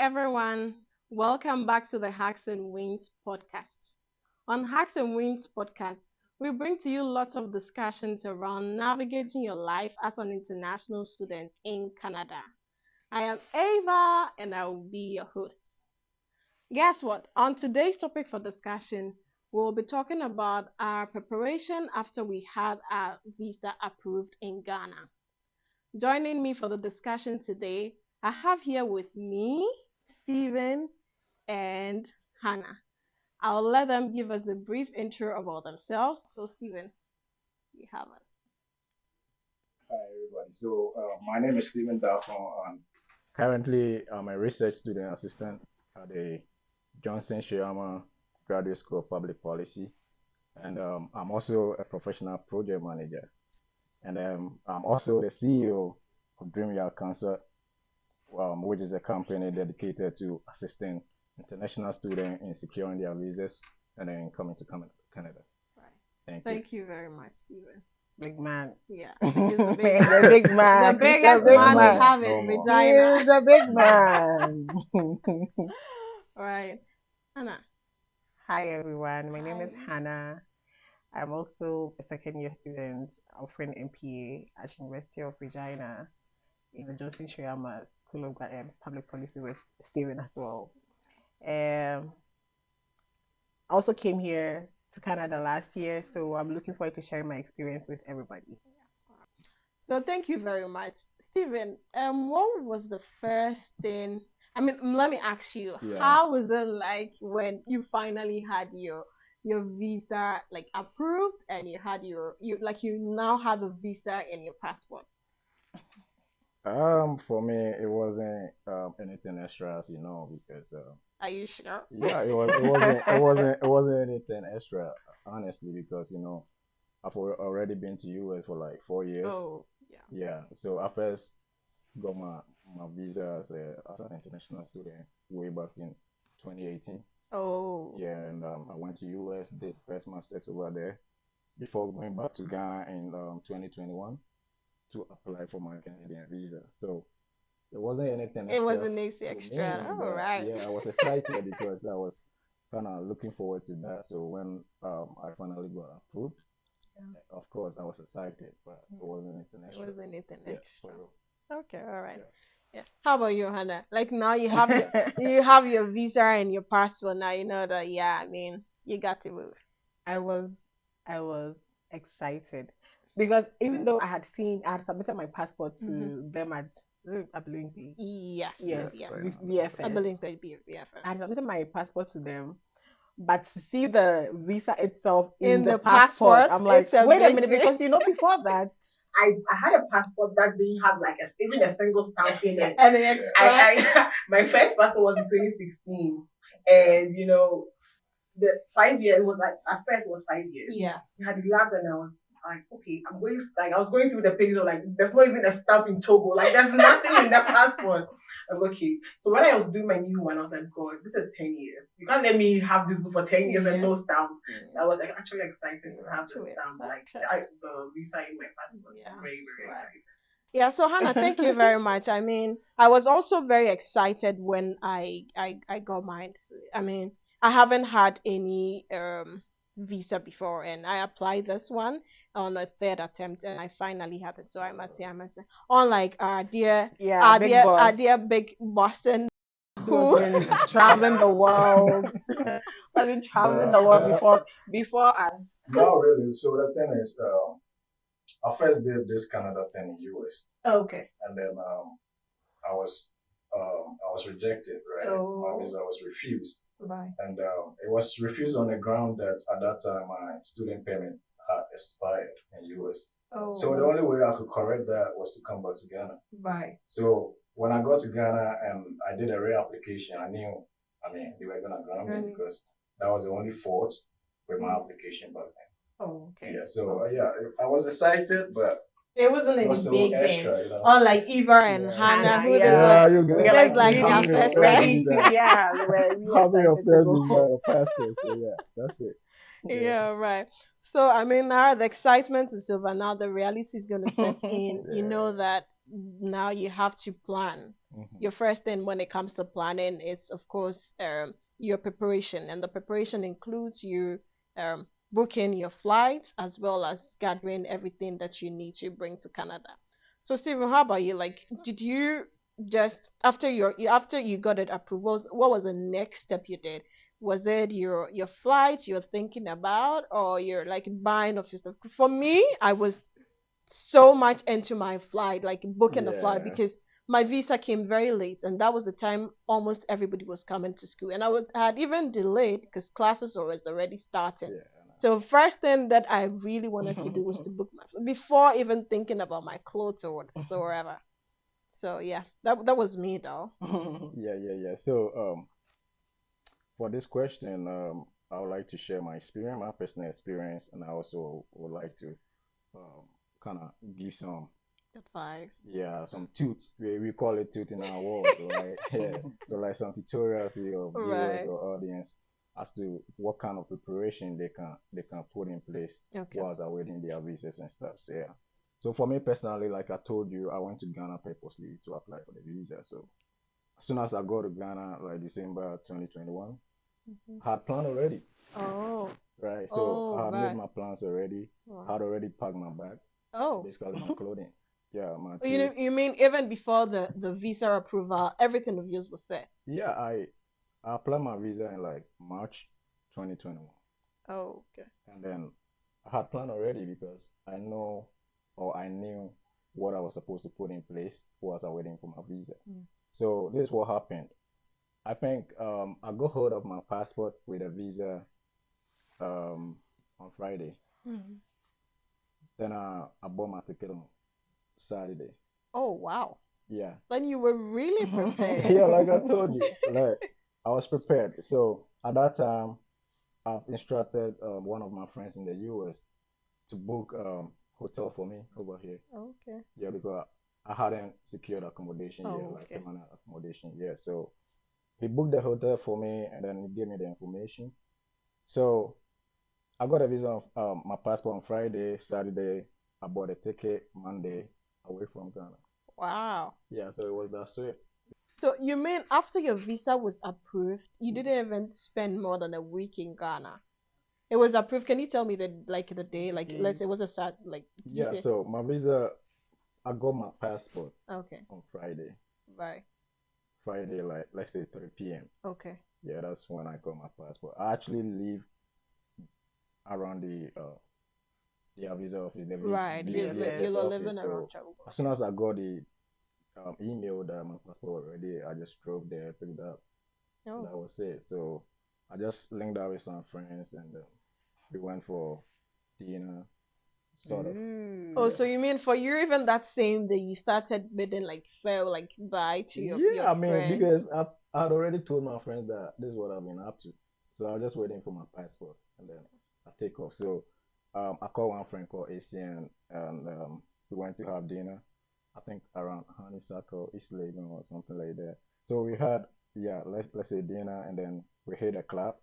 everyone. Welcome back to the Hacks and Wins podcast. On Hacks and Wins podcast, we bring to you lots of discussions around navigating your life as an international student in Canada. I am Ava and I will be your host. Guess what? On today's topic for discussion, we'll be talking about our preparation after we had our visa approved in Ghana. Joining me for the discussion today, I have here with me Stephen and Hannah. I'll let them give us a brief intro about themselves. So, Stephen, you have us. Hi, everybody. My name is Stephen Dalton. Currently, I'm a research student assistant at the Johnson Sheyama Graduate School of Public Policy, and I'm also a professional project manager. And I'm also the CEO of DreamYard Council, which is a company dedicated to assisting international students in securing their visas and then coming to Canada. Right. Thank you very much, Stephen. Big man. Yeah, he's the The big man. the biggest big man we man. have in No more. Regina. He's a big man. All right, Hannah. Hi everyone, my name is Hi. Hannah. I'm also a second year student offering MPA at University of Regina in the Johnson Sheyama School of Public Policy with Stephen as well. I also came here to Canada last year, so I'm looking forward to sharing my experience with everybody. So thank you very much, Stephen. What was the first thing? I mean, let me ask you, Yeah. how was it like when you finally had your visa like approved and you had you now have a visa and your passport? For me, it wasn't anything extra, as you know, because Are you sure? yeah, it wasn't anything extra, honestly, because I've already been to US for like 4 years. Oh, yeah. Yeah, so I first got my visa as an international student way back in 2018. Oh, Yeah, and I went to US, did first master's over there before going back to Ghana in 2021 to apply for my Canadian visa. So there wasn't anything it was extra an easy for extra. me, All but right. yeah, I was excited because I was kind of looking forward to that. So when I finally got approved, of course I was excited, but it wasn't anything It extra. was anything Yeah, extra. for real. Okay, all right. Yeah. Yeah. How about you, Hannah? Like now you have your visa and your passport. Now you know that. Yeah, I mean, you got to move. I was I was excited because even though I had submitted my passport to Mhm. them at Ablingi. Yes, Yes, yes. Right. with I VFS. believe it'd be I had VFS. submitted my passport to them, but to see the visa itself In in the the passport, passport, I'm like, it's a wait a big minute, deal. because before that, I had a passport that didn't have like even a single stamp in it. And the extra. My first passport was in 2016, and the 5 years was like at first it was 5 years. Yeah. It had elapsed, and I was like, okay, I was going through the page of like, there's not even a stamp in Togo, like there's nothing in the passport. I'm okay. So when I was doing my new one, I was like, God, this is 10 years. You can't let me have this book for 10 years and no stamp. So I was like, actually excited to have the Actually stamp, like excited. the visa in my passport. Yeah. Very, very Right. excited. Yeah, so Hannah, thank you very much. I mean, I was also very excited when I got mine. I mean, I haven't had any visa before, and I applied this one on a third attempt, and I finally have it. So I must say, unlike our dear big Boston, who has been traveling the world, has been traveling the world before us. Not really. So the thing is, I first did this Canada thing in US, Okay. and then I was rejected, right? Oh. My visa was refused, Right. and it was refused on the ground that at that time my student permit had expired in US. Oh. So the only way I could correct that was to come back to Ghana. Right. So when I got to Ghana and I did a reapplication, I knew, they were gonna grant me because that was the only fault with my application back then. Oh, okay. Yeah, so I was excited, but it wasn't any was so big extra, thing. Unlike Eva and Yeah. Hannah, who Yeah. this was. you That's like really our first ready time. to, yeah, we were really Having your excited to first is go. your passport, so yes, that's it. Yeah, right. So I mean, now the excitement is over. Now the reality is going to set in. You know that now you have to plan. Your first thing when it comes to planning, it's of course your preparation, and the preparation includes you booking your flights as well as gathering everything that you need to bring to Canada. So Stephen, how about you? Like, did you just after you got it approved, what was the next step you did? Was it your flight you're thinking about, or you're like buying of your stuff? For me, I was so much into my flight, like booking the flight, Yeah. because my visa came very late, and that was the time almost everybody was coming to school, and I had even delayed because classes was already starting. Yeah. So first thing that I really wanted to do was to book my flight before even thinking about my clothes or whatsoever. So yeah, that was me though. Yeah. So for this question, I would like to share my experience, my personal experience, and I also would like to kind of give some, Advice. yeah, some tunes. We call it tooth in our world, right? Yeah. So like some tutorials to your viewers Right. or audience as to what kind of preparation they can put in place Okay. whilst awaiting their visas and stuff. So yeah. So for me personally, like I told you, I went to Ghana purposely to apply for the visa. So as soon as I go to Ghana, like December 2021, Mhm. I had planned already, Oh. right? So Oh, I had made right. my plans already. I Wow. had already packed my bag, Oh. basically my clothing. Yeah, my You trip. you mean even before the visa approval, everything of yours was set? Yeah, I applied my visa in like March 2021, Oh, okay. and then I had planned already because I know or I knew what I was supposed to put in place whilst I waiting for my visa. Mm. So this is what happened. I think I got hold of my passport with a visa um, on Friday. Mhm. Then I bought my ticket on Saturday. Oh, wow. Yeah. Then you were really prepared. Yeah, like I told you, like I was prepared. So at that time, I've instructed one of my friends in the US to book hotel for me over here. Okay. Yeah, because I hadn't secured accommodation yet, Oh, like okay. permanent accommodation. Yeah, so he booked the hotel for me and then he gave me the information. So I got a visa of my passport on Friday, Saturday. I bought a ticket Monday away from Ghana. Wow. Yeah, so it was that swift. So you mean after your visa was approved, you didn't even spend more than a week in Ghana? It was approved. Can you tell me the day? Like, let's Okay. say it was a Sat. Like, did you Yeah, say? so my visa, I got my passport Okay. on Friday. Right. Friday, like let's say 3 p.m. Okay. Yeah, that's when I got my passport. I actually leave around the visa office, the Right. VFS You're living office. around So Travel. as soon as I got the email that my passport was ready, I just drove there, picked it up. Oh. That was it. So I just linked up with some friends and we went for dinner, sort of. Oh, Yeah. so you mean for you even that same day you started bidding like fair like bye to your Yeah, I mean, friends? because I had already told my friends that this is what I've been up to. So I was just waiting for my passport and then I take off. So I called one friend called ACN and we went to have dinner. I think around Honeysuckle, East Legon or something like that. So we had, yeah, let's say dinner and then we hit a club.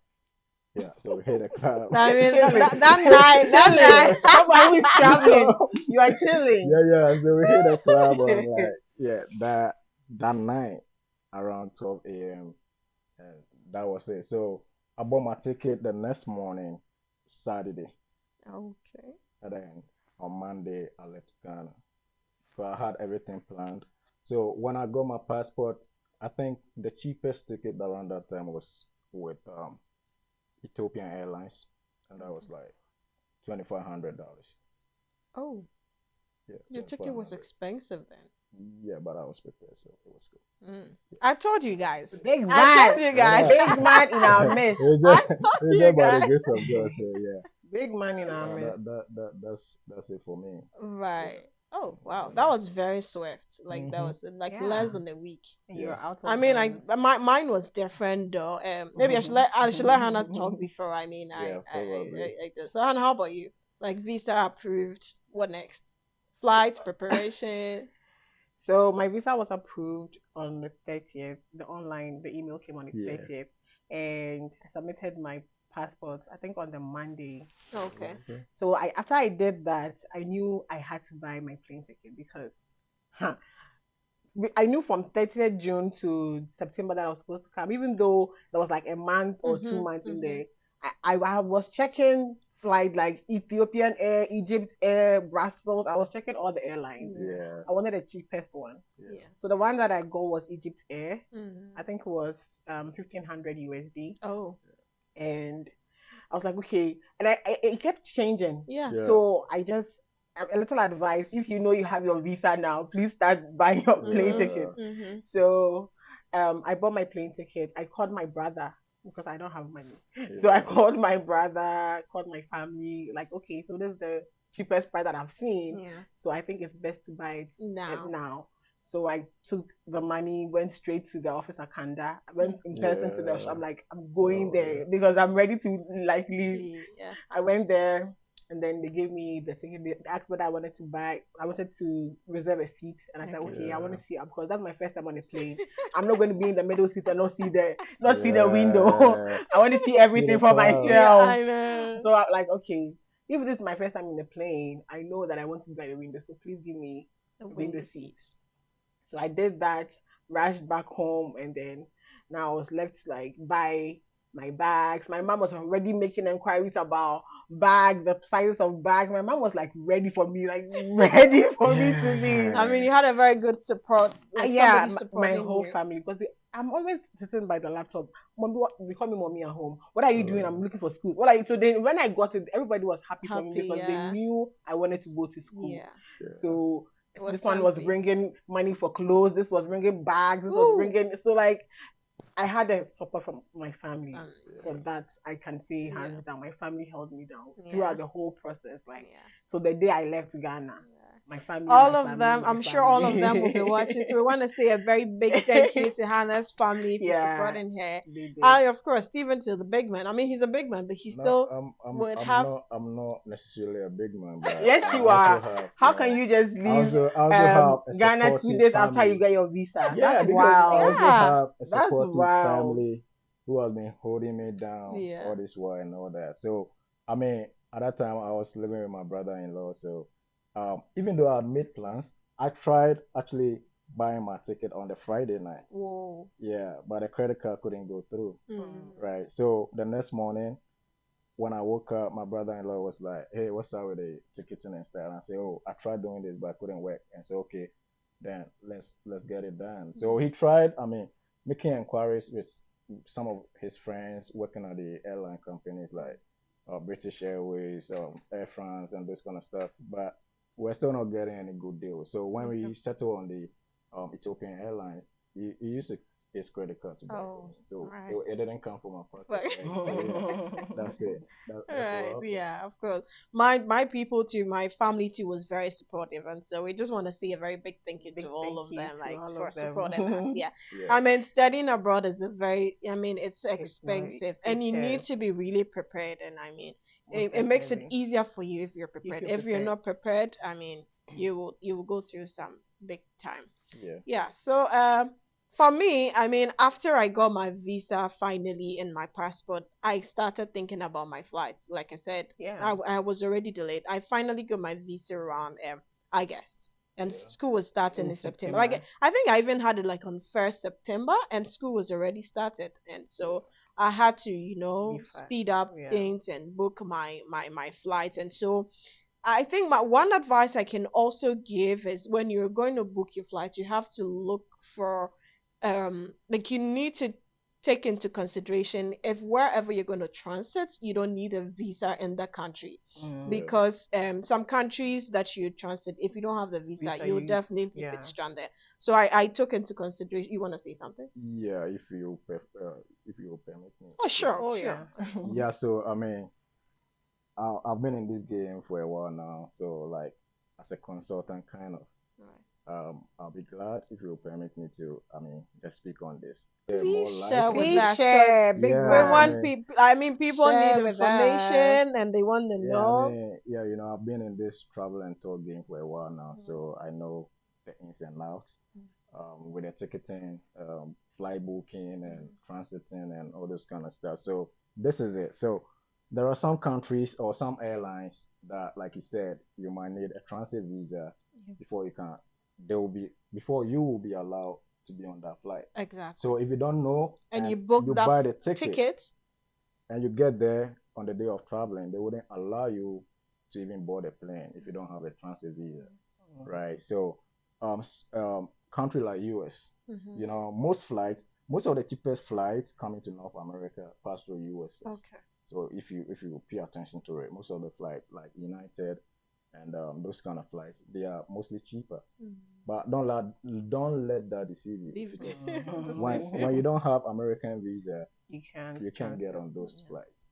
Yeah, so we hit a club. I mean Chilling. that Chilling. night. Somebody is traveling. So, You are chilling. yeah. So we hit a club on like yeah that night around 12 a.m. and that was it. So I bought my ticket the next morning, Saturday, Okay. and then on Monday I left Ghana. So I had everything planned. So when I got my passport, I think the cheapest ticket around that time was with Ethiopian Airlines, and that was like $2,500. Oh, Yeah, your twenty five ticket was hundred. expensive then. Yeah, but I was prepared, so it was Mm. I told you guys. Big I man. told you good. guys. Big man in our Yeah, midst. I it's just told it's you just by the guys. grace of God. So yeah, Big man in our midst. that's it for me. Right. Yeah. Oh, wow. Yeah, That that's was it. very swift. Like that Mm-hmm. was like Yeah. less than a week. And Yeah. you're out I of mean, Ghana. mine was different though. Maybe I should let Hannah talk before. I mean, Yeah, probably. I do. So Hannah, how about you? Like visa approved. What next? Flights preparation. So my visa was approved on the 30th. The email came on the Yeah. 30th, and I submitted my passport. I think on the Monday. Okay. So after I did that, I knew I had to buy my plane ticket because, huh, I knew from 30th June to September that I was supposed to come, even though there was like a month or 2 months in there. I was checking flight like Ethiopian Air, Egypt Air, Brussels. I was checking all the airlines. Yeah. I wanted the cheapest one. Yeah. So the one that I got was Egypt Air. Mhm. I think it was 1500 USD. Oh. And I was like, okay. And it kept changing. Yeah. Yeah. So I just, a little advice, if you know you have your visa now, please start buying your plane Mhm. ticket. Mhm. So I bought my plane ticket. I called my brother because I don't have money. So I called my brother, called my family, like, okay, so this is the cheapest price that I've seen. Yeah. So I think it's best to buy it Now. now. So I took the money, went straight to the office at Kanda. I went in person to the shop. I'm like, I'm going there because I'm ready to like leave. Yeah. I went there and then they gave me the ticket. They asked what I wanted to buy. I wanted to reserve a seat, and I said, okay, I want to see because that's my first time on a plane. I'm not going to be in the middle seat and not see the window. I want to see everything for myself. Yeah, I know. So I'm like, okay, if this is my first time in the plane, I know that I want to be by the window. So please give me The window window seats. So I did that, rushed back home, and then now I was left like buy my bags. My mom was already making inquiries about bags, the sizes of bags. My mom was like ready for me, like ready for me to be. I mean, you had a very good support, like Yeah, somebody my supporting whole you. family because I'm always sitting by the laptop. Mommy, they call me mommy at home. What are you doing? I'm looking for school. What are you? So then when I got it, everybody was happy for me Happy, because they yeah. knew I wanted to go to school. Yeah. So It was this one time was for you to- bringing money for clothes. This was bringing bags. This was Ooh. bringing. So like, I had a support from my family. Yeah. For that, I can say Yeah. hands down. My family held me down Yeah. throughout the whole process. Like, Yeah. so the day I left Ghana, my family, All my of family, them, my I'm sure all of them will be family. watching. So we want to say a very big thank you to Hannah's family for Yeah, supporting her. they did. And of course, Stephen to the big man. I mean, he's a big man, but he still would have. I'm not necessarily a big man, but Yes, I you also are. have, How can you just I leave also have a Ghana 2 supportive days after you family. get your visa? Yeah, That's because I wild. also Yeah. have a That's supportive wild. family who has been holding me down Yeah. all this while and all that. So, I mean, at that time I was living with my brother-in-law. So, even though I had made plans, I tried actually buying my ticket on the Friday night. Whoa. Yeah, but the credit card couldn't go through. Mm. Right. So the next morning, when I woke up, my brother-in-law was like, "Hey, what's up with the ticketing and stuff?" And I said, "Oh, I tried doing this, but I couldn't work." And so, okay, then let's get it done. So he tried. I mean, making inquiries with some of his friends working at the airline companies like British Airways, Air France, and this kind of stuff. But we're still not getting any good deals. So when we settled on the Ethiopian Airlines, he used his credit card to buy for me. So right. it didn't come from my pocket. Right. Right? So yeah, that's it. That's Right. what happened. Yeah, of course. My people too, my family too was very supportive, and so we just want to say a very big thank you Big to all thank of you them, to like all for of them. supporting us. Yeah. Yeah. I mean, studying abroad is a very, I mean, it's expensive, and you need is. to be really prepared. And I mean, Most it makes it definitely. easier for you if you're prepared. you're If you're prepared. not prepared, I mean, you will go through some big time. Yeah. Yeah. So for me, I mean, after I got my visa finally and my passport, I started thinking about my flights. Like I said, Yeah. I was already delayed. I finally got my visa around August, and Yeah. school was starting In in September. Like September. I think I even had it like on 1st September, and school was already started, and so I had to, Be fast. speed up Yeah. things and book my flights, and so I think my one advice I can also give is when you're going to book your flight, you have to look for like you need to take into consideration if wherever you're going to transit, you don't need a visa in that country. Because some countries that you transit, if you don't have the visa, you'll definitely be stranded. So I took into consideration. You want to say something? Yeah, if you if you permit me. Oh sure, Oh sure. yeah. Yeah, so I mean, I've been in this game for a while now, so like as a consultant, kind of. I'll be glad if you permit me to, I mean, just speak on this. Please share with us, 'cause share, big Yeah, we man. want people. I mean, people Share need with us. information and they want to Yeah, know. I mean, yeah, I've been in this travel and tour game for a while now, so I know the ins and outs with the ticketing, flight booking, and transiting, and all those kind of stuff. So this is it. So there are some countries or some airlines that, like you said, you might need a transit visa before you can they will be before you will be allowed to be on that flight. Exactly. So if you don't know And you and book you that buy the ticket ticket. and you get there on the day of traveling, they wouldn't allow you to even board a plane if you don't have a transit visa, right? So, country like US, Mhm. you know, most of the cheapest flights coming to North America pass through US first. Okay. So if you pay attention to it, most of the flights like United and those kind of flights, they are mostly cheaper. But don't let that deceive you. Leave it. When you don't have American visa, You can't you can't get transit. on those flights.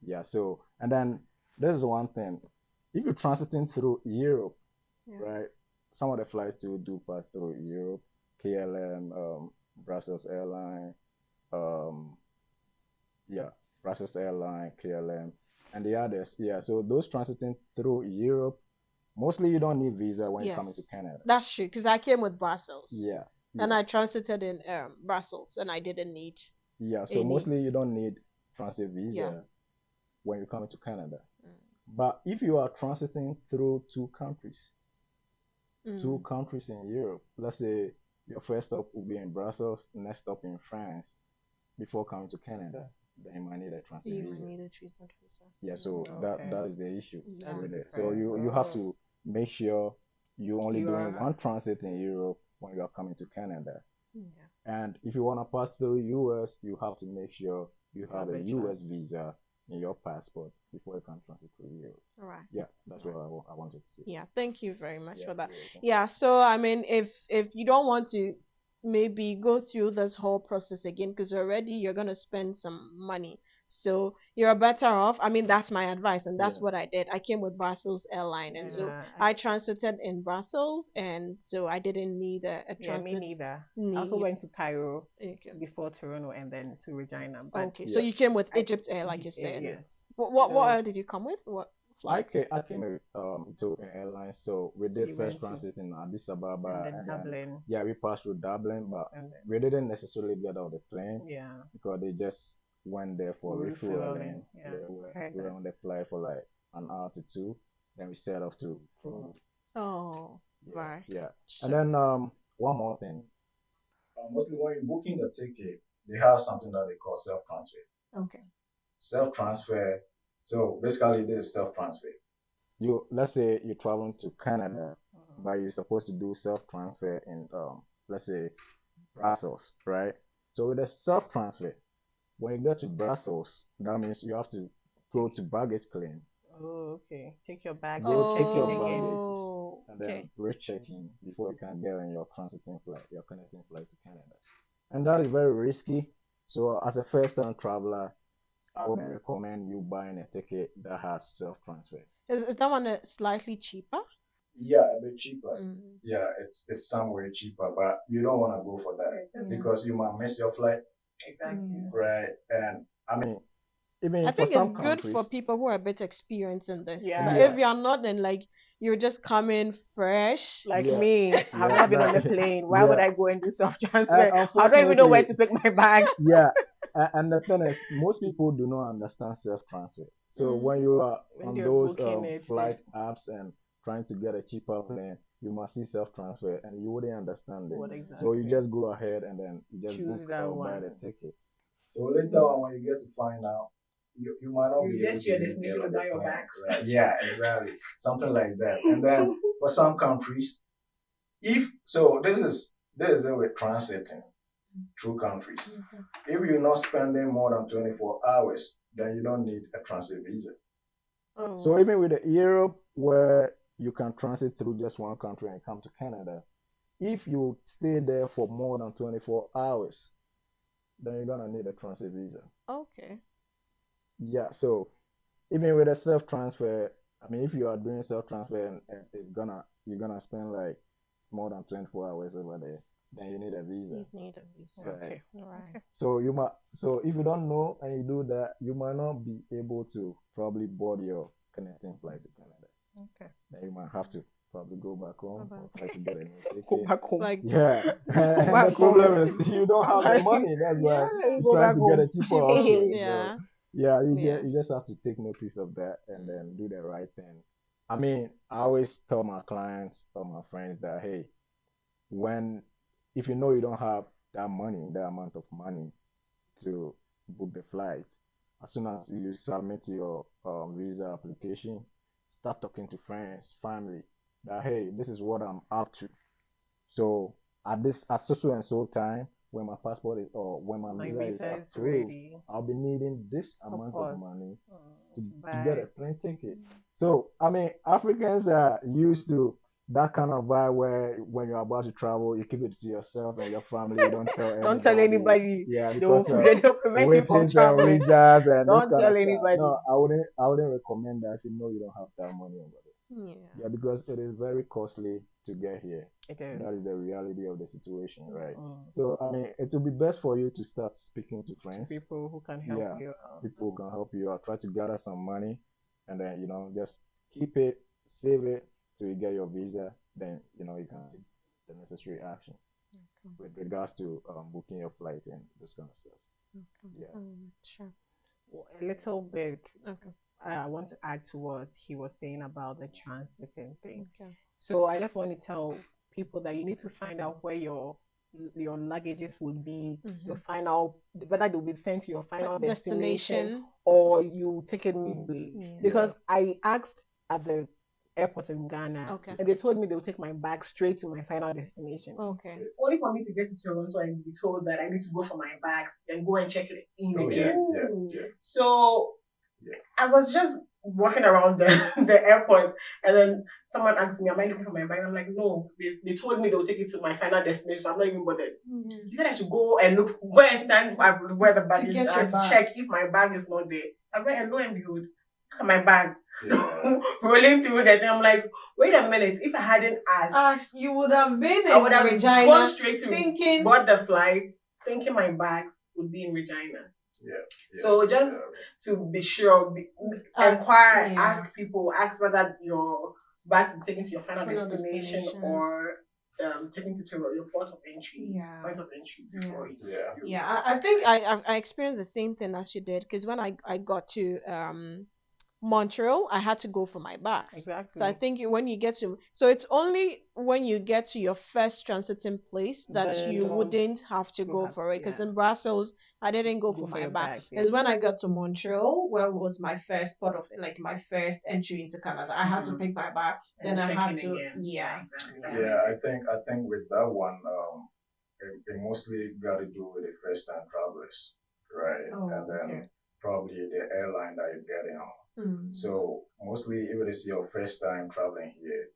Yeah. So and then this is one thing. If you're transiting through Europe, Yeah. right? Some of the flights do pass through Europe, KLM, Brussels Airline, um, yeah, Brussels Airline, KLM, and the others. Yeah, so those transiting through Europe, mostly you don't need visa when you come into Yes, Canada. that's true. Because I came with Brussels, Yeah, and yeah, I transited in Brussels, and I didn't need yeah. So any. mostly you don't need transit Yeah. visa when you come into Canada. Mm. But if you are transiting through two countries Mm. in Europe, let's say your first stop will be in Brussels, next stop in France, before coming to Canada, then you might need a transit You might visa. need a transit visa. Yeah, so Okay. that is the issue Yeah. with it. That's So you have to make sure you only You doing are- one transit in Europe when you are coming to Canada. Yeah. And if you want to pass through US, you have to make sure you have a a US visa in your passport before you can transit through Europe. All right. Yeah, that's what I wanted to say. Yeah. Thank you very much Yeah, for that. you're welcome. Yeah. So I mean, if you don't want to maybe go through this whole process again, because already you're gonna spend some money, so you're better off. I mean, that's my advice, and that's Yeah. what I did. I came with Brussels Airline, and so Yeah, I transited in Brussels, and so I didn't need a yeah, me transit. neither. I Need. also went to Cairo Okay. before Toronto and then to Regina. But Okay. So Yeah. you came with I- Egypt Air, like you said. yes. What So air did you come with? What flights? I came with Ethiopian Airlines, so we did you first went to transit in Addis Ababa, and then and then Dublin yeah, we passed through Dublin, but and then we didn't necessarily get out the plane yeah. because they just went there for refueling. Refueling, yeah. Heard We were that. on the flight for like an hour to two, then we set off to Toronto. Oh, Yeah, right. yeah. So, And then one more thing. Mostly when you're booking the ticket, they have something that they call self-transfer. okay. Self-transfer. So basically, this is self-transfer. Let's say you're traveling to Canada, but you're supposed to do self-transfer in let's say Brussels, right? So with the self-transfer, when you get to Brussels, that means you have to go to baggage claim. Oh, okay. Take your bag. Go check your check in. baggage Oh, and okay. then recheck-in before you can get on your transiting flight, your connecting flight to Canada. And that is very risky. So as a first-time traveler, I would recommend you buying a ticket that has self-transfer. Is that one slightly cheaper? Yeah, a bit cheaper. Mm. Yeah, it's somewhere cheaper, but you don't want to go for that Yeah. because you might miss your flight, Exactly. right? And I mean, even I for think it's some good for countries, people who are a bit experienced in this. Yeah. But Yeah. if you're not, then like you're just coming fresh. Like Yeah. me, I've Yeah, not been on the right. plane. Why would Yeah. I go and do self And transfer? I don't even know where to pick my bags. yeah, and the thing is, most people do not understand self-transfer. So when you are When on you're those booking it, flight apps and trying to get a cheaper plane, you must see self-transfer, and you wouldn't understand it. What So you exactly? just go ahead and then you just Choose book that or buy one. the ticket. So later on, when you get to find out, you might not You be get able to your to destination get on the without your plane, bags. right? Yeah, exactly. Something like that. And then for some countries, this is it with transiting through countries. If you're not spending more than 24 hours, then you don't need a transit visa. Oh. So even with the Europe where you can transit through just one country and come to Canada, if you stay there for more than 24 hours, then you're gonna need a transit visa. Okay. Yeah, so even with a self-transfer, I mean, if you are doing self-transfer and you're gonna spend like more than 24 hours over there, then you need a visa. You need a visa. Right. Okay. All right. So if you don't know and you do that, you might not be able to probably board your connecting flight to Canada. Okay. Then you might have to probably go back home Go or back. try to get a new Go ticket. back home. Like Yeah, and back the problem home. is you don't have the money. That's why Yeah, you you go try back to get a home. cheaper option. yeah. So yeah, Yeah. you just have to take notice of that and then do the right thing. I mean, I always tell my clients or my friends that hey, when if you know you don't have that money, that amount of money to book the flight, as soon as you submit your visa application, start talking to friends, family, that hey, this is what I'm up to. So at so and so time, when my passport is, or when my My visa is visa is approved, ready. I'll be needing this amount of Support. money To to get a buy. plane ticket. So I mean, Africans are used to that kind of vibe where when you're about to travel, you keep it to yourself and your family. You don't tell Don't tell anybody. anybody. Yeah, They'll, because they'll prevent you from waitings and traveling. visas and this Don't kind tell of stuff. anybody. No, I wouldn't recommend that if you know you don't have that money over there. Yeah. Yeah, because it is very costly to get here. It is. That is the reality of the situation, right? Mm. So I mean, it will be best for you to start speaking to friends, People who can help yeah, you out. people who can help you out. Try to gather some money, and then just keep it, save it till you get your visa. Then you can take the necessary action Okay. with regards to booking your flight and this kind of stuff. Okay. Yeah. Sure. Well, a little bit. Okay. I want to add to what he was saying about the transiting thing. Okay. So I just want to tell people that you need to find out where your luggages would be. You find out whether they'll be sent to your final destination or you take it midway. Yeah. Because I asked at the airport in Ghana, Okay. and they told me they'll take my bag straight to my final destination. Okay. Only for me to get to Toronto and be told that I need to go for my bags, then go and check it in Oh, yeah, again. yeah. So Yeah. I was just walking around the airport, and then someone asked me, "Am I looking for my bag?" I'm like, "No." They told me they'll take it to my final destination. So I'm not even bothered. He said I should go and go and stand where the bag To is get your and to bags. check if my bag is not there. I went and lo and behold, look at my bag Yeah. rolling through that. And I'm like, wait a minute. If I hadn't asked, You would have been I would have in Regina gone straight to thinking bought the flight, thinking my bags would be in Regina. Yeah. So just to be sure, inquire, yeah. ask people, ask whether your bags will be taken to your final destination or taken to your port of entry. Yeah. Point of entry before you. Yeah, I think I experienced the same thing as you did, because when I got to Montreal, I had to go for my bags. Exactly. So I think when you get to, so it's only when you get to your first transiting place that Then you wouldn't have to go for it. Because in Brussels, I didn't go for my bags. Because when I got to Montreal, where was my first spot of my first entry into Canada, I had to pick my bag. Then I had to, Yeah, I think with that one, it mostly got to do with the first time travelers, right? And then probably the airline that you're getting on. So mostly, if it is your first time traveling here,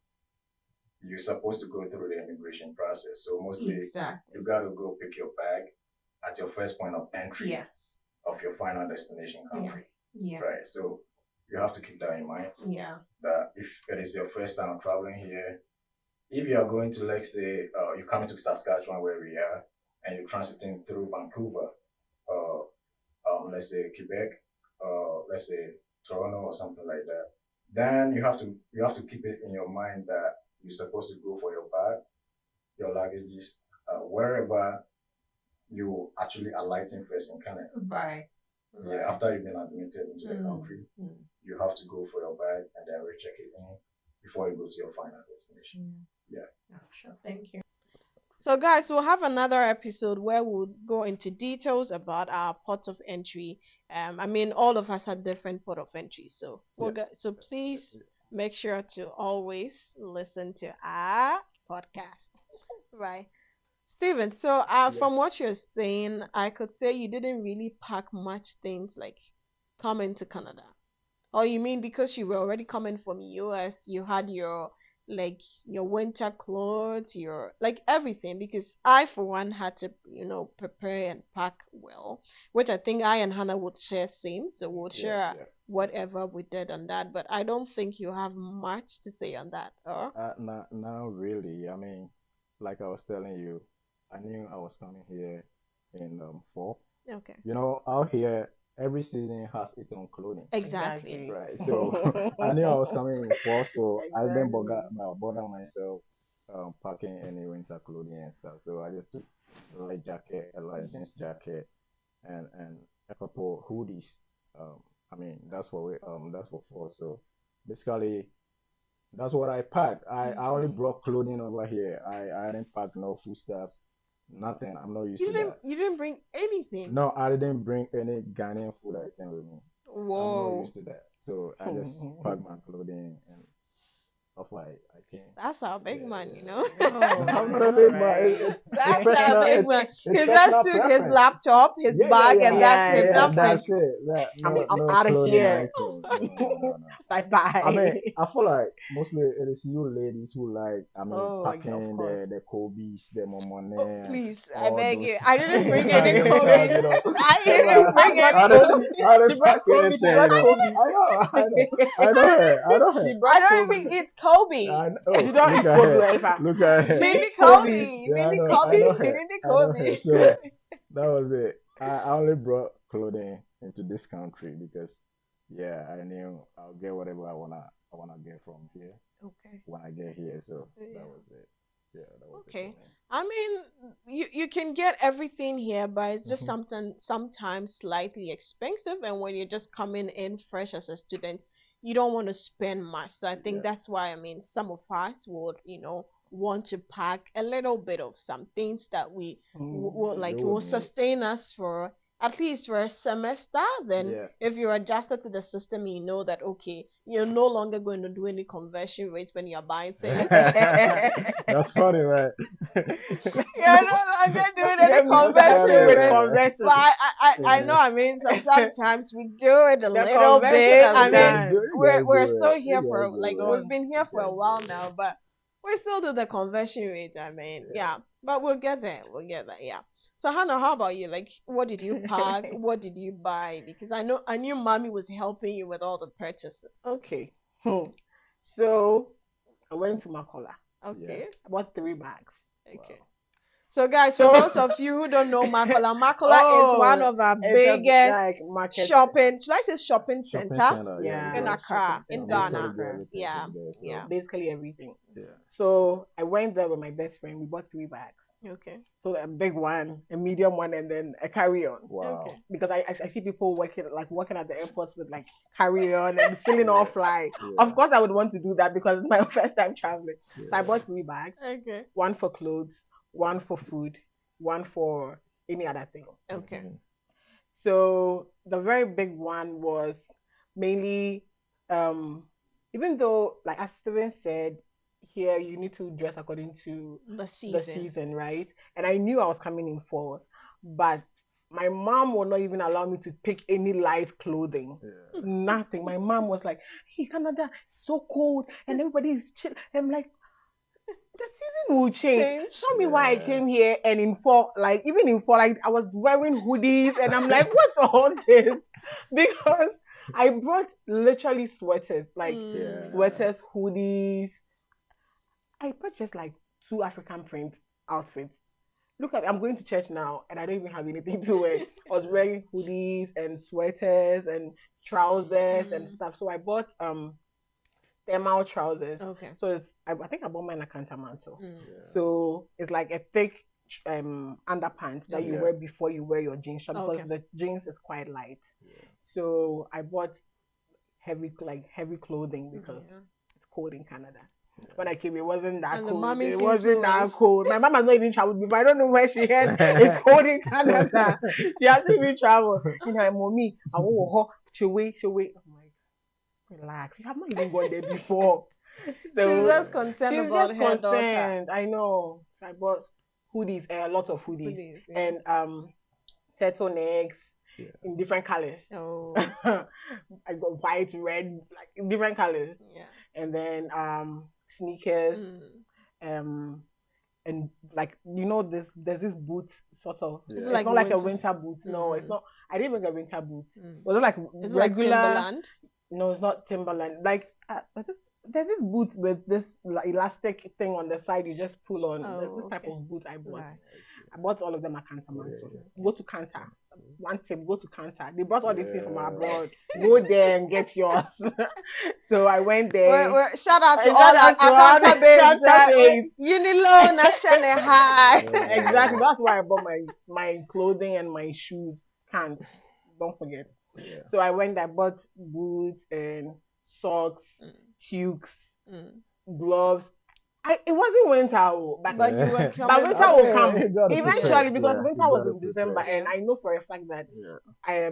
you're supposed to go through the immigration process. So mostly, you got to go pick your bag at your first point of entry of your final destination country. Yeah. Right. So you have to keep that in mind. Yeah. That if it is your first time traveling here, if you are going to, let's say, you're coming to Saskatchewan where we are, and you're transiting through Vancouver, let's say Quebec, let's say Toronto or something like that, then you have to keep it in your mind that you're supposed to go for your bag, your luggages, wherever you actually alighting first in Canada. Right. Yeah, after you've been admitted into the country, you have to go for your bag and then recheck it in before you go to your final destination. Yeah. Sure. Thank you. So guys, we'll have another episode where we'll go into details about our port of entry. I mean, all of us had different port of entry, so so please make sure to always listen to our podcast, right? Steven, so from what you're saying, I could say you didn't really pack much things like coming to Canada. Or you mean because you were already coming from US, you had your winter clothes, your everything? Because I for one had to, prepare and pack well, which I think I and Hannah would share same, so we'll share whatever we did on that. But I don't think you have much to say on that, or? Not really. I mean, like I was telling you, I knew I was coming here in fall. Okay. Out here, every season has its own clothing. Exactly. Right. So I knew I was coming in fall, so I didn't bother myself packing any winter clothing and stuff. So I just took a light jacket, a light jeans jacket, and a couple hoodies. I mean that's for fall. So basically, That's what I packed. I only Okay. brought clothing over here. I didn't pack no foodstuffs, nothing. I'm not used to that. You didn't bring anything. No, I didn't bring any Ghanaian food item with me. I'm not Whoa. used to that. So I just packed my clothing and stuff like I came. That's our Yeah, big man, you yeah, know. Oh, I'm not a big man. right. That's our Personal. big man. It's He just personal took his preference. laptop, his Yeah, yeah, bag, and yeah. that's Yeah, it. Yeah, that's Nothing. that's it. That I'm no out of clothing here. items. No. Bye bye. I mean, I feel like mostly it is you ladies who like, Oh, of packing course. the Kobe's, the Momone, Oh, and please, I all beg you. those I didn't bring any Ghanaian COVID. stuff, you know. I So didn't like, bring Brought any I Kobe. didn't, COVID. I She didn't brought pack Kobe. She anything, you brought know. Kobe. I know her, I know She her. I brought don't Kobe. even eat Kobe. Oh, You don't look eat at Kobe, her, Eva. look at her. She Mini eats Kobe. Kobe. Yeah, Mini I know Kobe. her, Mini I know Kobe. her. So that was it. I only brought clothing into this country because, yeah, I knew I'll get whatever I wanna get from here Okay. when I get here. So Yeah. that was it. Yeah, that was it for Okay. me. I mean, you can get everything here, but it's just Hmm. sometimes slightly expensive. And when you're just coming in fresh as a student, you don't want to spend much. So I think Yeah. that's why some of us would, want to pack a little bit of some things that we will You like would will need. sustain us for at least for a semester. Then Yeah. if you're adjusted to the system, you know that okay, you're no longer going to do any conversion rates when you're buying things. That's funny, right? You're no longer doing any They're That's funny, conversion messing with rate. man. conversion. But I know. Yeah. I mean, sometimes we do it a The little conversion bit. has I mean, done. You we're guys do still it. You here for guys like do it. we've Done. been here You for a guys while do now, but we still do the conversion rate. I mean, it. yeah, but we'll get there. We'll get there. Yeah. So Hannah, how about you? Like, what did you pack? What did you buy? Because I knew mommy was helping you with all the purchases. Okay. So I went to Makola. Yeah. Okay. I bought 3 bags. Okay. Wow. So, guys, for So those of you who don't know Makola is one oh, of our it's a biggest like market. shopping, should I say shopping Shopping center center, yeah, Yeah, in yeah. shopping Accra, in center in Basically Ghana? get Accra. everything Yeah, from there. So yeah. Basically everything. yeah. So I went there with my best friend. We bought 3 bags. Okay. So a big one, a medium one, and then a carry-on. Wow. Okay. Because I see people working at the airports with like carry-on and filling Yeah. off fly. Yeah. Of course, I would want to do that because it's my first time traveling. So I Yeah. bought 3 bags. Okay. One for clothes, one for food, one for any other thing. Okay. Mhm. So the very big one was mainly, even though, like as Steven said, here you need to dress according to The the season. season, right? And I knew I was coming in fall, but my mom would not even allow me to pick any light clothing. Yeah. Nothing. My mom was like, "Hey, Canada, it's so cold, and everybody is chill." I'm like, the season will change. Tell me why I Yeah. came here and in fall, like even in fall, like I was wearing hoodies and I'm like, what's all this? Because I brought literally sweaters, like Yeah. sweaters, hoodies. I purchased like 2 African print outfits. Look at I'm going to church now and I don't even have anything to wear. I was wearing hoodies and sweaters and trousers and stuff. So I bought thermal trousers. Okay. So I think I bought mine a Cantamanto. Mm. Yeah. So it's like a thick underpants that you Yeah. wear before you wear your jeans short because Okay. the jeans is quite light. Yeah. So I bought heavy clothing because Yeah. it's cold in Canada. When I came, it wasn't that And the cold. mommy's It wasn't that influence. cold. My mom has not even traveled before. I don't know where she heard it's cold in Canada. She hasn't even traveled. You know, mommy, I want to wait. I'm like, relax. You have not even gone there before. She's So just concerned she's about just her daughter. concerned. I know. So I bought hoodies, a lot of hoodies, Please, yeah. and turtlenecks Yeah. in different colors. Oh, I got white, red, like in different colors, yeah. and then sneakers, Mm. and like there's this boots sort of. Yeah. Is It's it like not like a winter? winter boot. No, it's Mm. not. I didn't even get winter boots. Mm. Was it like Is it like regular? Timberland? No, it's not Timberland. Like there's this boot with this elastic thing on the side. You just pull on. There's Oh, this type okay. of boot I bought. Right. I bought all of them at Cantamanto. Yeah. Go to Canta. One tip, go to Canta. They brought all the things from Yeah. abroad. Go there and get yours. So I went there. Shout out to And all shout our out to all the Akanta babes. Canta babes. Unilo, Nashane High. Yeah. Exactly. That's why I bought my clothing and my shoes. Can't. Don't forget. Yeah. So I went. I bought boots and socks, Mm. tukes, gloves. It wasn't winter, But you were but coming. winter will Okay, come you gotta eventually prepare. because Yeah, winter you was gotta in December, prepare. and I know for a fact that Yeah,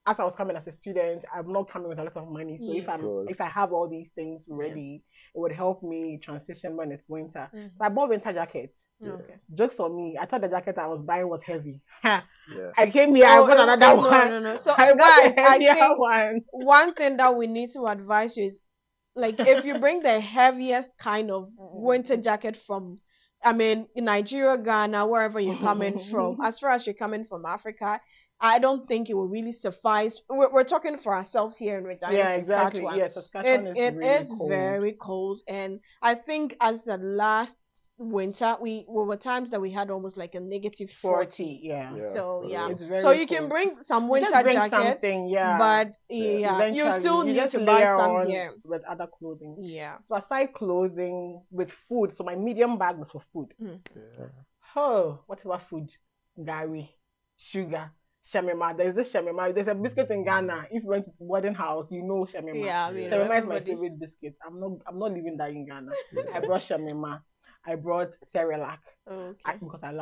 as I was coming as a student, I'm not coming with a lot of money. So Yeah. of course. if I have all these things ready, it would help me transition when it's winter. Mhm. So I bought winter jackets. Okay. Just for me, I thought the jacket I was buying was heavy. Ha! Yeah. I came here, I bought another one. No. So I bought guys, a I heavier think one. one thing that we need to advise you is, like, if you bring the heaviest kind of winter jacket from, I mean, in Nigeria, Ghana, wherever you're coming from, as far as you're coming from Africa, I don't think it will really suffice. We're talking for ourselves here in Regina, Yeah, exactly. Saskatchewan. Yeah, Saskatchewan is It really is cold. very cold, and I think as the last winter, we were times that we had almost like a negative 40. Yeah. Yeah, So for yeah, real. It's very so you cold. can bring some You winter just bring jackets, something, yeah. but yeah, you Eventually, still you need just to buy layer some on here. with other clothing. Yeah. So aside clothing with food, so my medium bag was for food. Yeah. Oh, whatever food, gari, sugar, shamima. There's this shamima. There's a biscuit in Ghana. If you went to the wedding house, you know shamima. Yeah, I mean, Yeah. Shamima is my everybody. favorite biscuit. I'm not leaving that in Ghana. Yeah. I brought shamima. I brought Cerelac. Okay. Because I'm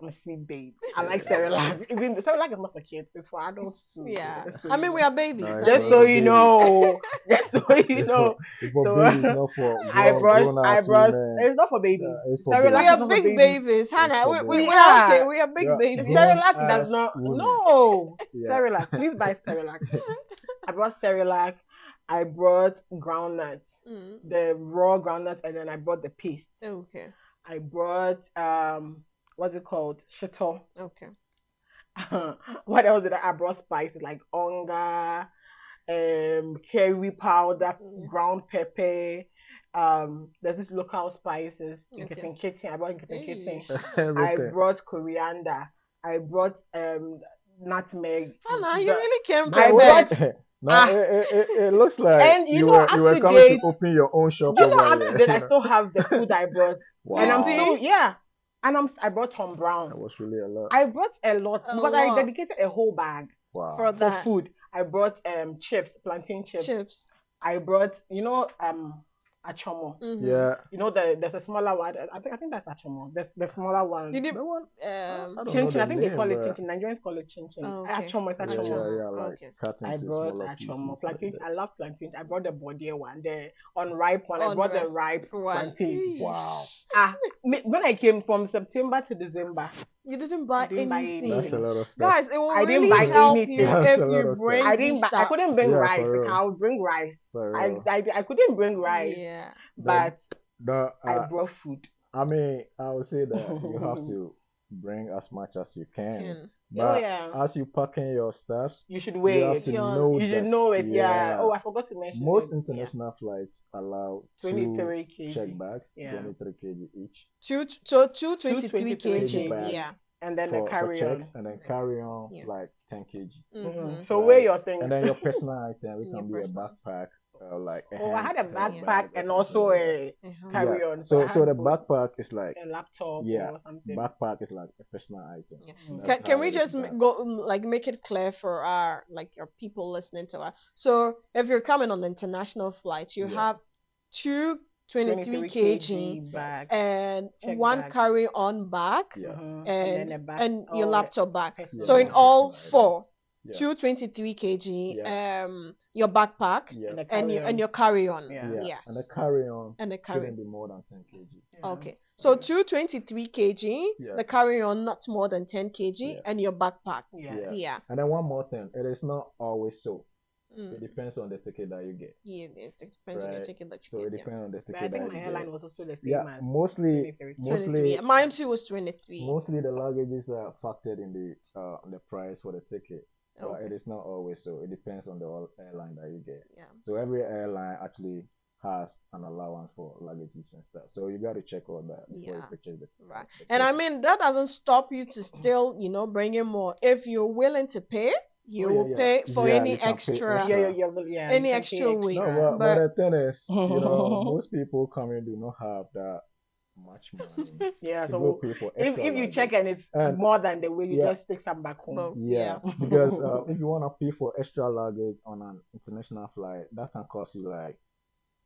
a sweet babe. I like Cerelac. Even Cerelac is not for kids; it's for adults too. Yeah. Just so I you mean, know. we are babies. Nice. I Just mean, so for you babies. know. Just so you know. For So, babies, not for I brought. grown-ass women. It's not for babies. It's for Cerelac we is are not for big babies. babies, Hannah. for We babies. are okay. Yeah. We are big Yeah. babies. Cerelac does Grown-ass not. women. No. Yeah. Cerelac. Please buy Cerelac. I brought Cerelac. I brought groundnuts, the raw groundnuts, and then I brought the paste. Okay. I brought what's it called? Shito. Okay. What else did I brought? Spices like onga, curry powder, ground pepper. There's this local spices in Okay. kitchen. I brought in kitchen. I Everything. brought coriander. I brought nutmeg. Hannah, you really came I prepared. brought No, it looks like And you know, you were up to coming date- to open your own shop you know, over up to here. date, I still have the food I brought, and I'm Wow. still and I brought Tom Brown. That was really a lot. I brought a lot A because I lot. dedicated a whole bag Wow. For for that. food. I brought chips, plantain chips. Chips. I brought achomo. Mhm. Yeah. You know there's a smaller one. I think that's achomo. There's the smaller one. Did That you one? I don't Chin know chin. I the think they name, call it but- chin chin. Nigerians call it chin chin. Oh, okay. Achomo is Yeah, achomo. yeah, like Okay. cut I into brought smaller achomo pieces. plantain. like I love plantain. I brought the body one, the unripe one. I brought the ripe plantain. Wow. When I came from September to December, You didn't buy I didn't buy anything. That's a lot of stuff. Guys, it will I didn't really buy help anything. you That's if a lot you of stuff. bring I didn't. these I stuff. couldn't bring Yeah, rice. for real. Like, I would bring rice. For I, real. I couldn't bring rice, Yeah. but The, I brought food. I mean, I would say that you have to bring as much as you can. Can. But yeah. as you packing your stuffs, You should you weigh have it. to Yeah. know You should that, know it. Yeah. Oh, I forgot to mention. most it. international flights allow 23 two kg. check bags, Yeah. 23 kg each. 223 223 kg. bags. Yeah. And then for, the carry for on. checks, and then carry on Yeah. like 10 kg. Mhm. So Right. weigh your things. And then your personal item, it Your can be a personal. backpack, like a Oh, I had a handbag backpack or and something also like a Uh-huh. carry Yeah. on. So I so had the both. backpack is like, A laptop yeah, or something. backpack is like a personal item. Yeah. That's Can how we it just is done. go like make it clear for our your people listening to us? So if you're coming on international flights, you Yeah. have two 23 kg bag. and Check one bag. carry-on bag Yeah. Mhm. and then a back. and your or laptop bag. personal So in bag. all personal item. four, Yeah. 223 kg, Yeah. your backpack Yeah. And a and carry-on. your carry-on. Yeah. Yeah. Yes. And the carry on And the carry. shouldn't be more than 10 kg. Yeah. Okay. So 223 kg, Yeah. the carry-on not more than 10 kg, Yeah. and your backpack. Yeah. Yeah. Yeah. And then one more thing, it is not always so. It Mm. depends on the ticket that you get. Yeah, it depends on your Right. ticket that you So get. it Yeah. depends on the But I ticket think that my you airline get. was also the same Yeah, as mostly 23. 23. mostly Mine too was 23. mostly the luggages are factored in the price for the ticket. But Okay. it is not always so. It depends on the airline that you get. Yeah. So every airline actually has an allowance for luggages and stuff. So you got to check all that before you Yeah. purchase the Right. the And I ticket. mean, that doesn't stop you to still, bring in more. If you're willing to pay, you Oh, yeah, will yeah. pay for Yeah, any you can pay extra, extra. Yeah. any you can extra pay weight. No, extra. but the But thing is, most people coming do not have that much money Yeah. to go So pay for if extra you luggage. check and it's And- more than the way, you Yeah. just take some back home. But- Yeah, Yeah. because if you want to pay for extra luggage on an international flight, that can cost you like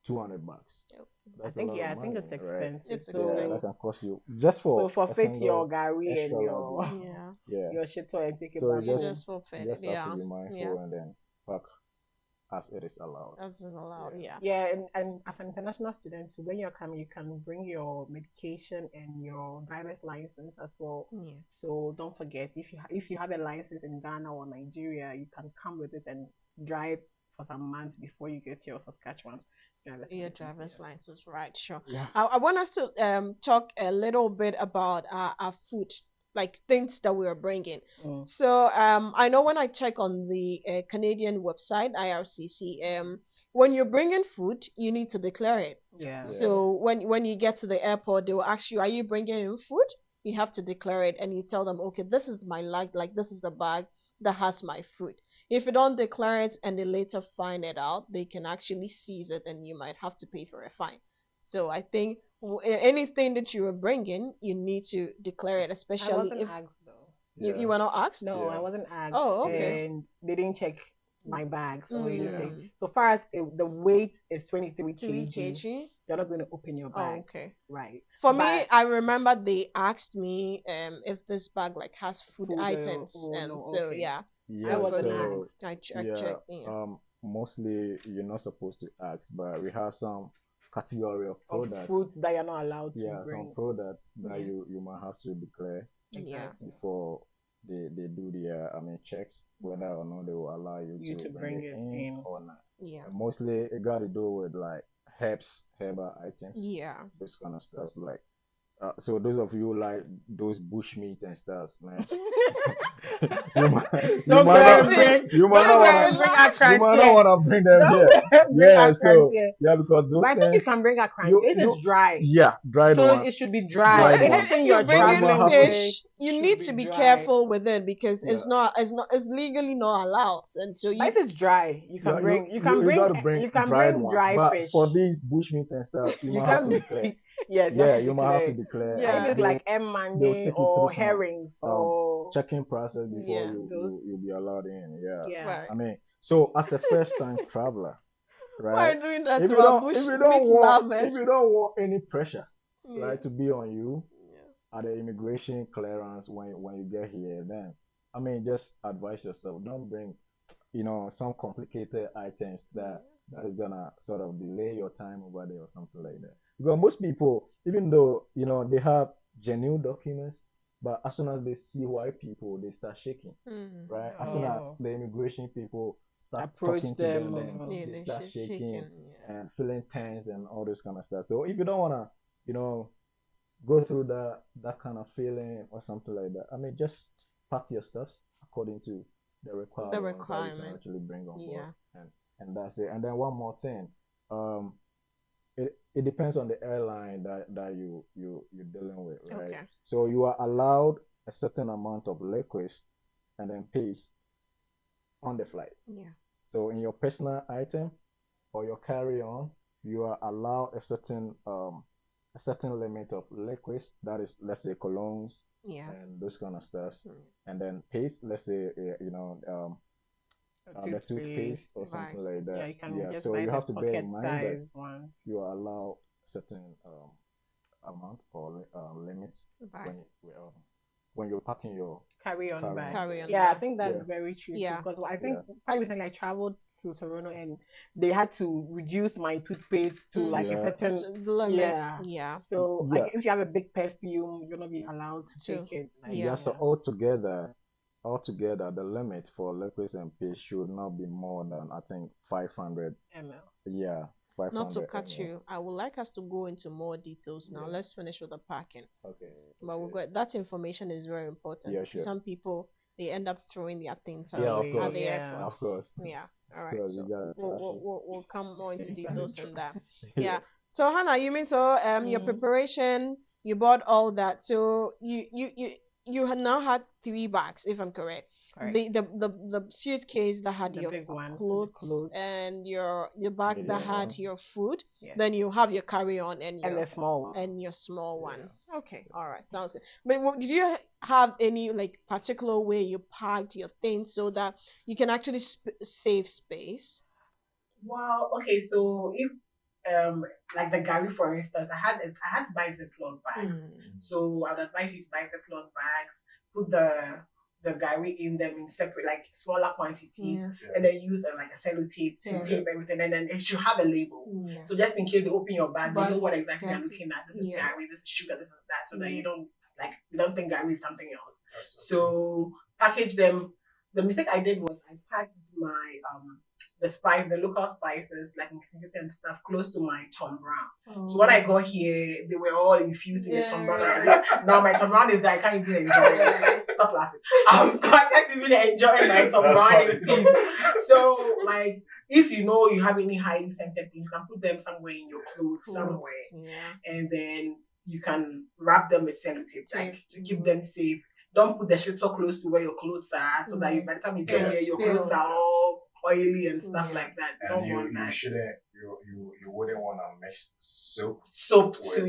$200. I That's a think lot of I think money, it's right? expensive. It's Yeah, that expensive. So can cost you just so for a forfeit your single gari and extra your luggage. Yeah. Yeah. your shito and take it So back You home. just forfeit you it. just have to Yeah. be Yeah. mindful and then pack as it is allowed. That's just allowed. Yeah. Yeah. Yeah, and as an international student, so when you're coming, you can bring your medication and your driver's license as well. Yeah. So don't forget, if you have a license in Ghana or Nigeria, you can come with it and drive for some months before you get your Saskatchewan driver's Your license. driver's Yes. license, right? Sure. Yeah. I want us to talk a little bit about our food, like things that we are bringing. Mm. So I know when I check on the Canadian website IRCC, when you're bringing food, you need to declare it. Yeah. So when you get to the airport, they will ask you, "Are you bringing in food?" You have to declare it, and you tell them, "Okay, this is my like this is the bag that has my food." If you don't declare it and they later find it out, they can actually seize it, and you might have to pay for a fine. So I think anything that you are bringing, you need to declare it, I especially wasn't if asked though. you were not asked. No, I Yeah. wasn't asked, Oh, okay. and they didn't check my bags or anything. Mm, So far as the weight is 23 3 kg, kg. they're not going to open your Oh, bag, okay. right? For me, But I remember they asked me if this bag like has food food, items, oh and no, so okay. yeah. I So Yeah. for wasn't me, So asked. I yeah. checked. Yeah. Mostly you're not supposed to ask, but we have some category of Of products. foods that you're not allowed to Yeah, some bring. products that Yeah. you might have to declare Yeah. before they do their checks whether or not they will allow you You to to bring bring it it in in. or not. Yeah. And mostly it got to do with like herbal items, Yeah. those kind of stuff. Like so those of you like those bush meat and stuff, man, you might Don't go not and bring. you might Don't not go wanna and bring you might Akranti not here. wanna bring them Don't here. go and bring Yeah, so Akranti here. yeah, because those But I think you things can bring Akranti you if it's dry. yeah, dried So one, it should be dry. dried one. Anything If you're you bring But you in might traveling have to with fish, you should need be to be dry. careful with it because yeah. it's legally not allowed, and so But you if it's dry, you Yeah, can bring. You can you got bring. to bring You can dried bring ones, dry but fish. for these bushmeat and stuff, you You might have to can't. declare. Yes, you Yeah, have to you might have to declare. declare, And if yeah. and it's like they'll mande take you through or some herrings or checking process before Yeah. those. you'll be allowed in. Yeah, Yeah. I mean, so as a first time traveler, Why are right? you doing that If to you our don't bush meat if lovers? you don't want any pressure, Yeah. right, to be on you Yeah. at the immigration clearance when you get here, then I mean, just advise yourself, don't bring some complicated items that is gonna sort of delay your time over there or something like that. Because most people, even though they have genuine documents, but as soon as they see white people, they start shaking, Mm. right? As soon Yeah. as the immigration people start Approach talking to them. them, then Yeah, they they start shaking Yeah. and feeling tense and all this kind of stuff. So if you don't wanna, go through that kind of feeling or something like that, I mean, just pack your stuffs according to the requirements that you can requirement. actually bring on board, Yeah. and that's it. And then one more thing, um, it depends on the airline that you're dealing with, right? Okay. So you are allowed a certain amount of liquids and then paste on the flight. Yeah. So in your personal item or your carry-on, you are allowed a certain limit of liquids. That is, let's say, colognes Yeah. and those kind of stuffs, Mm. and then paste. Let's say, the toothpaste or Right. something like Yeah, that. you can Yeah. just So buy you the have to bear pocket in mind that size one. you are allowed certain amount or limits Right. when you're packing your Carry on bag. Carry on Yeah, I bag. think that's Yeah. very true too, Yeah. because I think Yeah. quite recently I traveled to Toronto and they had to reduce my toothpaste to like a Yeah. certain So the limits. yeah. Yeah. So Yeah. like if you have a big perfume, you're not be allowed to True. take it. Like, Yeah. So altogether, the limit for liquids and paste should not be more than I think 500. ml. Yeah, Not to 500 cut ml. you, I would like us to go into more details now. Yeah. Let's finish with the packing. Okay. But we've got that information is very important Yeah, because sure. some people they end up throwing their things Yeah, away of at course. the Yeah. airport. Of course. Yeah. All Of right. course, So you gotta trash it. we'll come more into details on that. Yeah. Yeah. So Hannah, you mean so your Mm. preparation, you bought all that. So you had now had 3 bags, if I'm correct. Correct. The suitcase that had The your big one, clothes and your bag that Medium had one. your food. Yeah. Then you have your carry-on and And your the small one. and your small one. Yeah. Okay, all right, sounds good. But did you have any like particular way you packed your things so that you can actually save space? Wow. Okay. So if like the Gary, for instance, I had to buy Ziploc bags. So I would advise you to buy Ziploc bags, put the Gary in them in separate, like smaller quantities, and then use like a sellotape to tape everything, and then it should have a label. So just in case they open your bag, they know what exactly they're looking at. This is Gary, this is sugar, this is that, so that you don't think Gary is something else. So package them. The mistake I did was I packed my the local spices like Nkitty and stuff close to my Tom Brown. So when I got here, they were all infused in the Tom Brown. Now my Tom Brown is that I can't even enjoy it. Stop laughing. I can't even enjoy my Tom Brown. So like, if you know you have any highly scented things, you can put them somewhere in your clothes somewhere, and then you can wrap them with sellotape, like to keep them safe. Don't put the shit so close to where your clothes are, so that by the time you get here, your clothes are all oily and stuff like that. And you wouldn't want to mix soap too,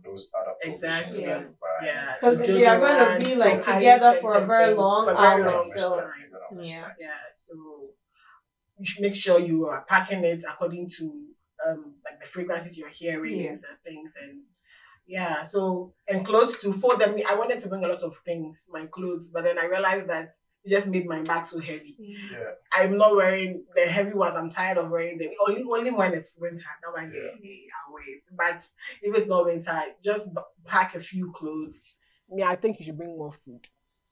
those other exactly, because if you are going to be like together for a very long hour, so so you should make sure you are packing it according to like the fragrances you're hearing and the things. And so, and clothes too. For them, I wanted to bring a lot of things, my clothes, but then I realized that it just made my bag so heavy. I'm not wearing the heavy ones. I'm tired of wearing them. Only when it's winter. Now I'll wait. But if it's not winter, just pack a few clothes. Yeah, I think you should bring more food.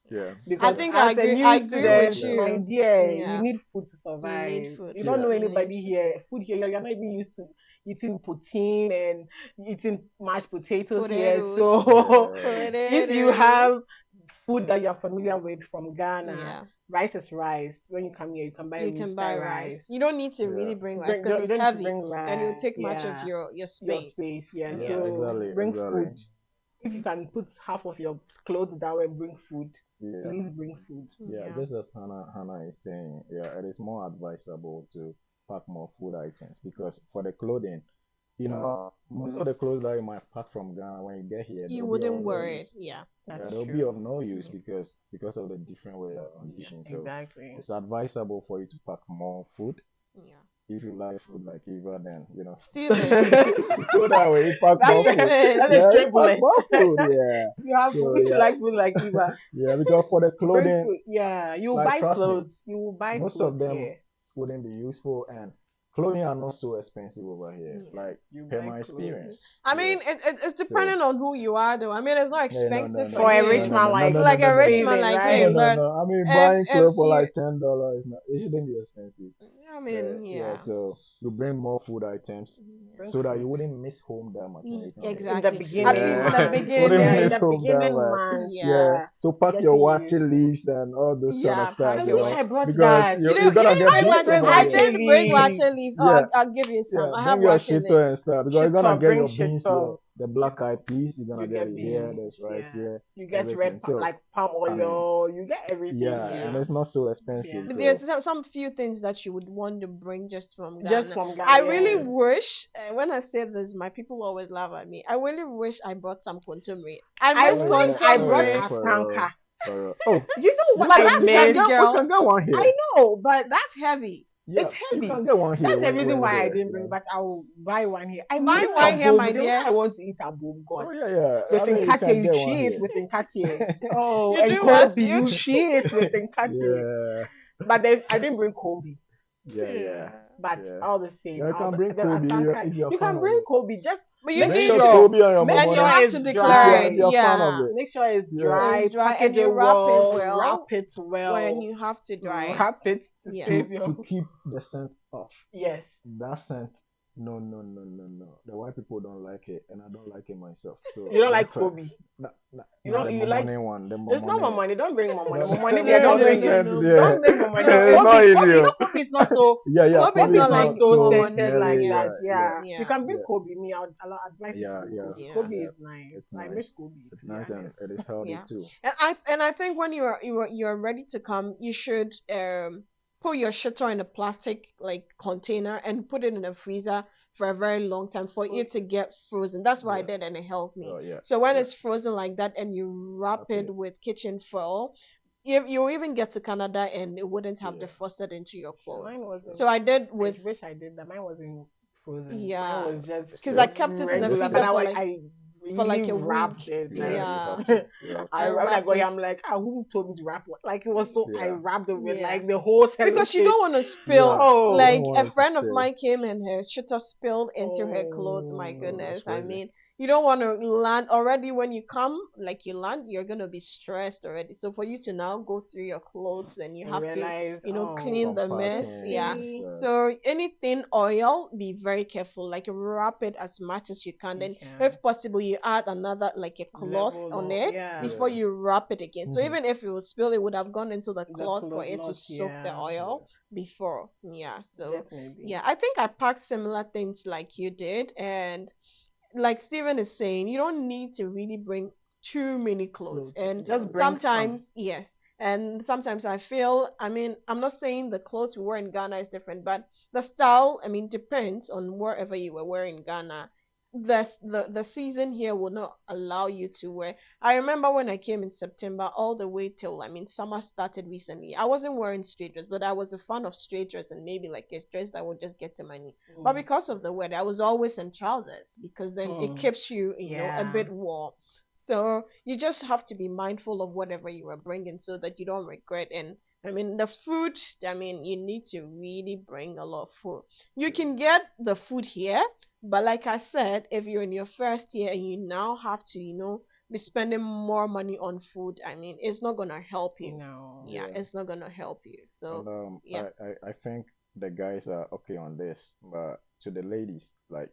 Yeah. Because I think I agree with you. My dear, you need food to survive. You don't know anybody here. Food here, you're not even used to eating protein and eating mashed potatoes here. So if you have food that you're familiar with from Ghana, rice is rice. When you come here, you can buy rice. You don't need to really bring rice because it's heavy and it'll take much of your space. So bring food. If you can put half of your clothes down and bring food, please bring food. Just as Hannah is saying, it is more advisable to pack more food items, because for the clothing, most of the clothes that you might pack from Ghana, when you get here, you wouldn't wear it. They'll be of no use because of the different weather conditions. So it's advisable for you to pack more food. If you like food like Eva, then Steven. So that way you pack more food. Pack more food. You have food like food like Eva. Because for the clothing, you buy clothes. You buy most of them wouldn't be useful, and clothing are not so expensive over here, like per my experience. I mean, it's depending on who you are, though. I mean, it's not expensive for a rich man like a rich man like me. No. I mean, buying clothes for like $10, it shouldn't be expensive. I mean, so you bring more food items so that you wouldn't miss home that much. Exactly. In the beginning. At least in the beginning. So pack your water leaves and all those kind of stuff. I wish I brought because that. You're gonna get I did bring water leaves. I'll give you some. I have water leaves and stuff, because you're gonna get your beans here. The black eyed peas, you're gonna get it here. There's rice here. You get red like palm oil. You get everything. And it's not so expensive. But there's some few things that you would want to bring just from Ghana. I really wish, when I say this, my people always laugh at me. I really wish I brought some kontomire. I brought asanka. You know what? But that's heavy, girl. We can get one here. I know, but that's heavy. It's heavy. You can get one here. That's the reason why I didn't bring, but I will buy one here. I buy one here, my dear. I want to eat a boom. God. With Nkatye, you cheat with Nkatye. Oh, and Kobe, you cheat with Nkatye. But I didn't bring Kobe. But all the same, you can bring Kobe. You can bring Kobe. But you need to. Kobe on your and you have to declare it. Make sure it's dry. And you wrap it well. Wrap it well. When you have to dry. Wrap it to keep the scent off. Yes. That scent. No. The white people don't like it, and I don't like it myself. So you don't like Kobe. You like one. There's no more money. Don't bring more money. More money. Don't bring it. Don't bring more money. It's not easy. Kobe is not so. Kobe is not like so scented like that. Yeah. You can bring Kobe. Me, I'll advise you. Kobe is nice. I miss Kobe. It's nice and it is healthy too. And I think when you're ready to come, you should put your shitter in a plastic container and put it in a freezer for a very long time for it to get frozen. That's what I did, and it helped me. So when it's frozen like that and you wrap it with kitchen foil, you even get to Canada and it wouldn't have defrosted into your clothes. So I did with. I wish I did that. Mine was in frozen. Yeah. Mine was just Because I Still? kept it in the regular, freezer but for I for really like a wrapped week. it. Yeah, Like, you Yeah. have to. You have to. I when I wrapped got here, it. I'm like, who told me to wrap it? Like, it was so, I Yeah. wrapped it with Yeah. like the whole Because you cellotape. don't want to Yeah. spill. Oh, You Like don't a want it to friend of spill. mine came and her shooter spilled into her clothes. My oh, Oh, that's goodness. I crazy. mean, you don't want to land already when you come, like you land, you're gonna be stressed already. So for you to now go through your clothes and you and have to, realize, clean the mess. Unpacking Yeah. and stuff. So anything oil, be very careful. Like wrap it as much as you can. Then can if possible, you add another like a cloth level on up, it yeah, before Yeah. you wrap it again. So Mhm. even if it would spill, it would have gone into the the cloth for cloth it to not, soak the yeah, oil before. Yeah. So definitely, yeah, I think I packed similar things like you did. And like Steven is saying, you don't need to really bring too many clothes. And just bring some. sometimes, yes. And sometimes I feel, I mean, I'm not saying the clothes we wear in Ghana is different, but the style, I mean, depends on wherever you were wearing in Ghana. The season here will not allow you to wear. I remember when I came in September all the way till, I mean, summer started recently. I wasn't wearing straight dress, but I was a fan of straight dress and maybe like a dress that would just get to my knee. But because of the weather, I was always in trousers because then it keeps you, a bit warm. So you just have to be mindful of whatever you are bringing so that you don't regret. And I mean, the food, I mean, you need to really bring a lot of food. You can get the food here, but like I said, if you're in your first year and you now have to, be spending more money on food, I mean, it's not gonna help you. No. Yeah, Yeah. it's not gonna help you. So And yeah. I think the guys are okay on this, but to the ladies, like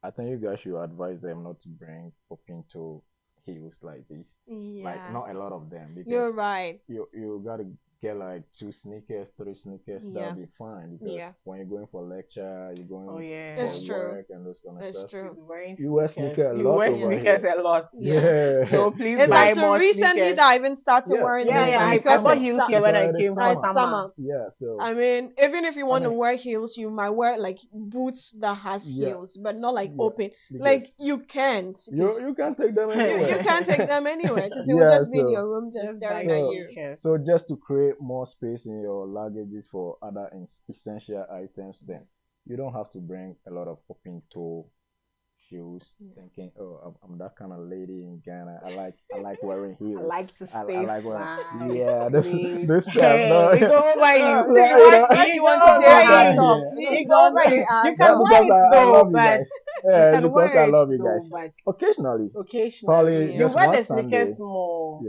I think you guys should advise them not to bring open toe heels like this. Like Yeah, not a lot of them you're because right. you gotta get like 2 sneakers, 3 sneakers, Yeah, that'll be fine because yeah, when you're going for lecture, you're Oh going yeah. it's for true. work and those kind of It's stuff. true. Wearing You wear sneakers. sneaker a You lot wear over sneakers here. a lot. Yeah. Yeah. So please It's buy until more recently sneakers. that I even started Yeah, wearing Yeah, this, yeah. but I because bought summer. heels it's here when I But it's came for it's summer. summer. Yeah, so I mean, even if you I want to mean, wear heels, you might wear like boots that has yeah, heels, but not like yeah, open. Like because you can't, you because you can take them you anywhere. can't take them anywhere because it will Yeah, just be in so your room just Just buy staring at so you. sneakers. so just to create more space in your luggages for other essential items, then you don't have to bring a lot of open toe shoes. Thinking, oh, I'm that kind of lady in Ghana. I like wearing I heels. like to I stay like wearing fly. yeah, Please. this stuff. No, Hey, it's over no, you. See, no, why do It's you want to over dare not act you. up? here. Please It's don't over dare you. You act can Not up. wear because it I though, love you but guys. you Yeah, can because I wear it love you though, guys. but Occasionally, occasionally probably you just wear one the sneakers Sunday, more.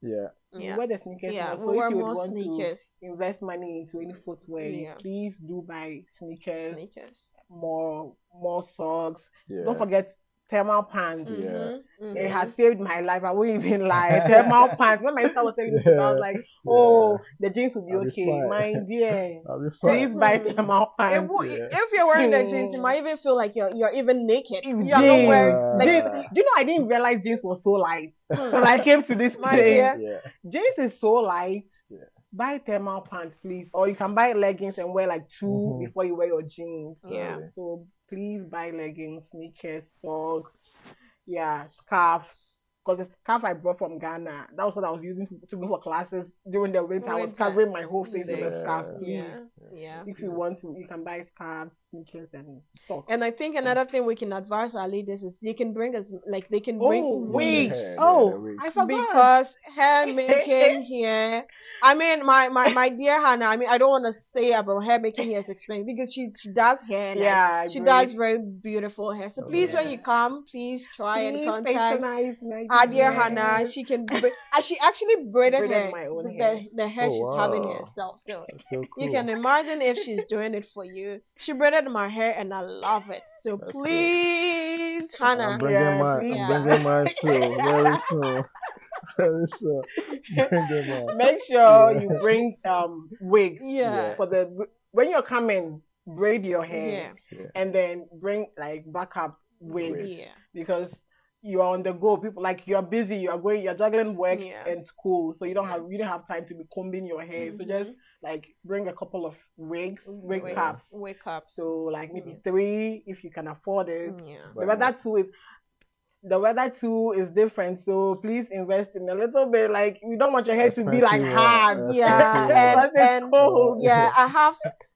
Yeah, You Yeah, wear the sneakers yeah, more. we So if wear you would more want to sneakers. invest money into any footwear, Yeah, please do buy sneakers, sneakers. more socks. Don't yeah, forget thermal pants. yeah, It yeah, has saved my life. I won't even lie. Thermal pants. When my sister was telling me to buy, I was yeah, like, yeah. oh, the jeans will be I'll be okay. fine. My dear, I'll be please fine. buy Mm-hmm. thermal pants. Yeah. If you're wearing the jeans, you Hmm. might even feel like you're even naked. You are not wearing Jeans. like Jeans. Yeah. Do you know I didn't realize jeans was so light hmm, till I came to this my place. dear. Yeah. Jeans is so light. Yeah. Buy thermal pants, please. Or you can buy leggings and wear like 2 Mhm. before you wear your jeans. Yeah. Exactly. So please buy leggings, sneakers, socks, yeah, scarves. Because the scarf I brought from Ghana, that was what I was using to go for classes during the winter. I was Winter. covering my whole face with a Like, scarf. Yeah. Please, yeah. if you want to, you can buy scarves, sneakers, and socks. And I think another thing we can advise our leaders is they can bring us like they can bring Oh, Yeah, the wigs. hair. wigs. Yeah, the Oh, wig. I forgot. Because hair making here, I mean, my dear Hannah, I mean, I don't want to say about hair making here is expensive because she does hair and Yeah, I she agree. does very beautiful hair. So That's please, when Yeah. you come, please try and Please contact patronize my our dear business. Hannah. She can she actually braided Braided my own hair. the hair Oh she's having wow. herself. So That's so you cool. can imagine if she's doing it for you. She braided my hair and I love it. So That's cool. please, I'm Hannah. bringing Yeah, mine. please. I'm Yeah. bringing mine too. Very soon. Very soon. Bringing mine. Make sure Yeah. you bring wigs Yeah. for the when you're coming, braid your hair Yeah. Yeah. and then bring like backup wigs Wigs. Yeah. because you're on the go. People like you're busy, you're juggling work Yeah. and school, so you don't Yeah. have time to be combing your hair. So just like bring a couple of wig Wake caps. Wake ups. So like maybe Yeah. 3 if you can afford it. Yeah. But that too is the weather too is different, so please invest in a little bit. Like you don't want your hair to be like Expensive hard. one. Yeah, Expensive one. Once it's and cold. yeah,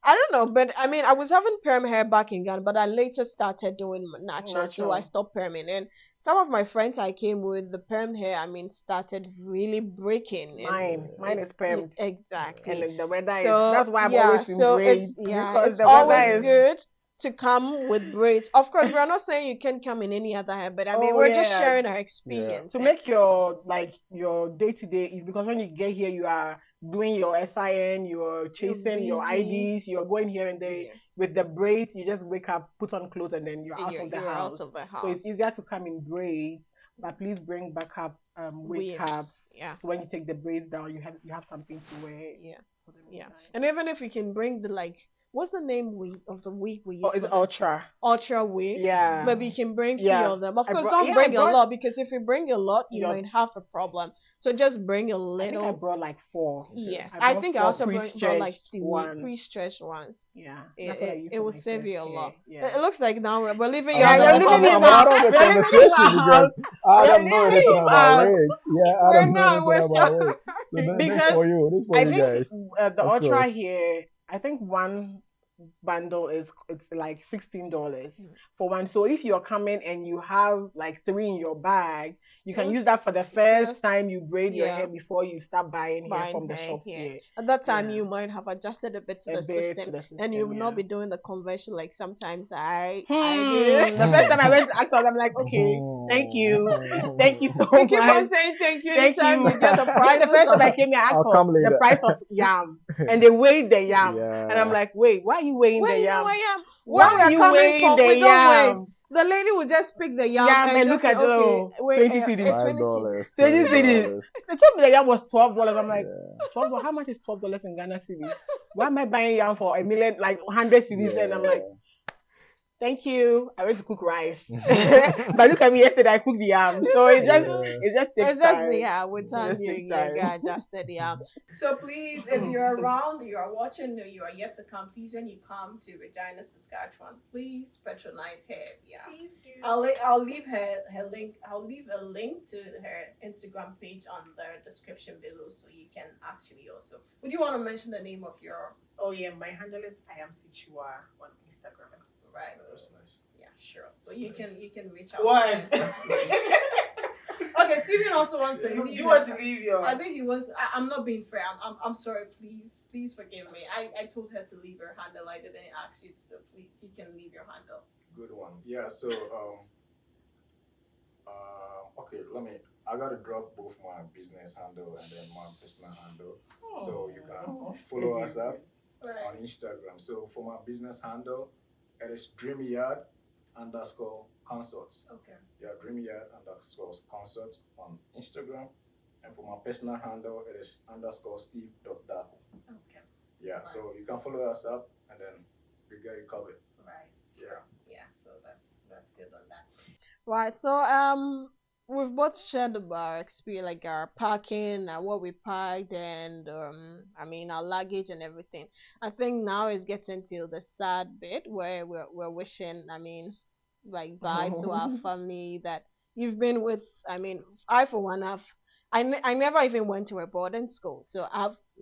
I don't know, but I mean, I was having perm hair back in Ghana, but I later started doing natural, so I Natural. stopped perming. And some of my friends I came with, the perm hair, I mean, started really breaking, and Mine is permed, exactly. and the weather is. So That's why I'm yeah, always in so braids because it's the always weather is. good to come with braids. Of course, we're not saying you can come in any other hair, but I mean, Oh we're just yeah, sharing our Yeah. experience. to make your like your day to day is because when you get here you are doing your SIN, you're You're chasing your busy. IDs, you're going here and there Yeah. with the braids, you just wake up, put on clothes and then you're And out of the you're out house. of the So it's house. easier to come in braids, but please bring backup wig caps. Weaves. Yeah. So when you take the braids down you have something to wear Yeah. for the Yeah. meantime. And even if you can bring the what's the name of the wig we Oh, use it's for this? ultra. Ultra wigs. Yeah. Maybe you can bring few Yeah. of them. Of I course, brought don't yeah, I bring a brought lot, because if you bring a lot, you your might have a problem. So just bring a I think I little. brought like 4. Yes, I I brought think I 4 also brought like pre-stretched three ones. pre-stretched ones. Yeah, It, that's what I it, use it for will my save you a hair. lot. Yeah. It looks like now we're leaving you Yeah, out of you're the leaving him I'm out. out conversation. of the We're leaving him conversation because out. I We're don't know leaving anything him about out wigs. Yeah, I We're don't know not. anything We're about sorry. wigs. So this because for you. This for I you think guys. the Of ultra course. here, I think one bundle it's like $16 Mm. for one. So if you're coming and you have like 3 in your bag, you can Those use that for the first first, time you braid your yeah, hair before you start buying hair buying from the hair shops here. here. At that time, Yeah, you might have adjusted a bit to a the bit system, to the and you system. will not Yeah. be doing the conversion like sometimes I do. The first time I went to Axel, I'm like, okay, thank you so We keep on much. saying thank you Thank anytime you. you get the I think the prices first time of. I came here, I asked I'll for come the later. price of yam, and they weighed the yam, and I'm Yeah. like, wait, why are you weighing the Where you know yam? I am? Why Where we are are you coming weighing from, the we don't wait. yam? The lady will just pick the yam Yam and and just look say, at okay, the wait, 20 cedis. $5, 20 20 cedis. $20. They told me the yam was $12. I'm like, Yeah. $12. How much is $12 in Ghana cedis? Why am I buying yam for a million, like 100 cedis? And I'm like, thank you. I went to cook rice. But look at me yesterday, I cooked the yam. So Yeah. it just takes It's just time. with It time just takes you time. get adjusted, yeah. So please, if you're around, you are watching, or you are yet to come, please, when you come to Regina, Saskatchewan, please patronize her. Yeah, Please do. I'll leave her link. I'll leave a link to her Instagram page on the description below, so you can actually also. Would you want to mention the name of your? Oh yeah, my handle is I am Sekyiwaa on Instagram. Right. That's nice. Yeah, sure. So you can reach out. What? To her. Okay, Steven also wants to Do leave. you want to leave your? I think he was. I'm not being fair. I'm sorry. Please forgive me. I told her to leave her handle. I didn't ask you to. So please, you can leave your handle. Good one. Yeah. So okay. I gotta drop both my business handle and then my personal handle, so you can follow us up on Instagram. So for my business handle, it is dreamyard_consorts. Okay. Yeah, dreamyard_consorts on Instagram. And for my personal handle, it is _steve.daco. Okay. Yeah, Right. so you can follow us up and then we get you covered. Right. Yeah. Yeah. So that's good on that. Right. So we've both shared about our experience, like our parking and what we parked, and I mean our luggage and everything. I think now it's getting to the sad bit where we're wishing, I mean, like bye to our family that you've been with. I mean, I for one I never even went to a boarding school, so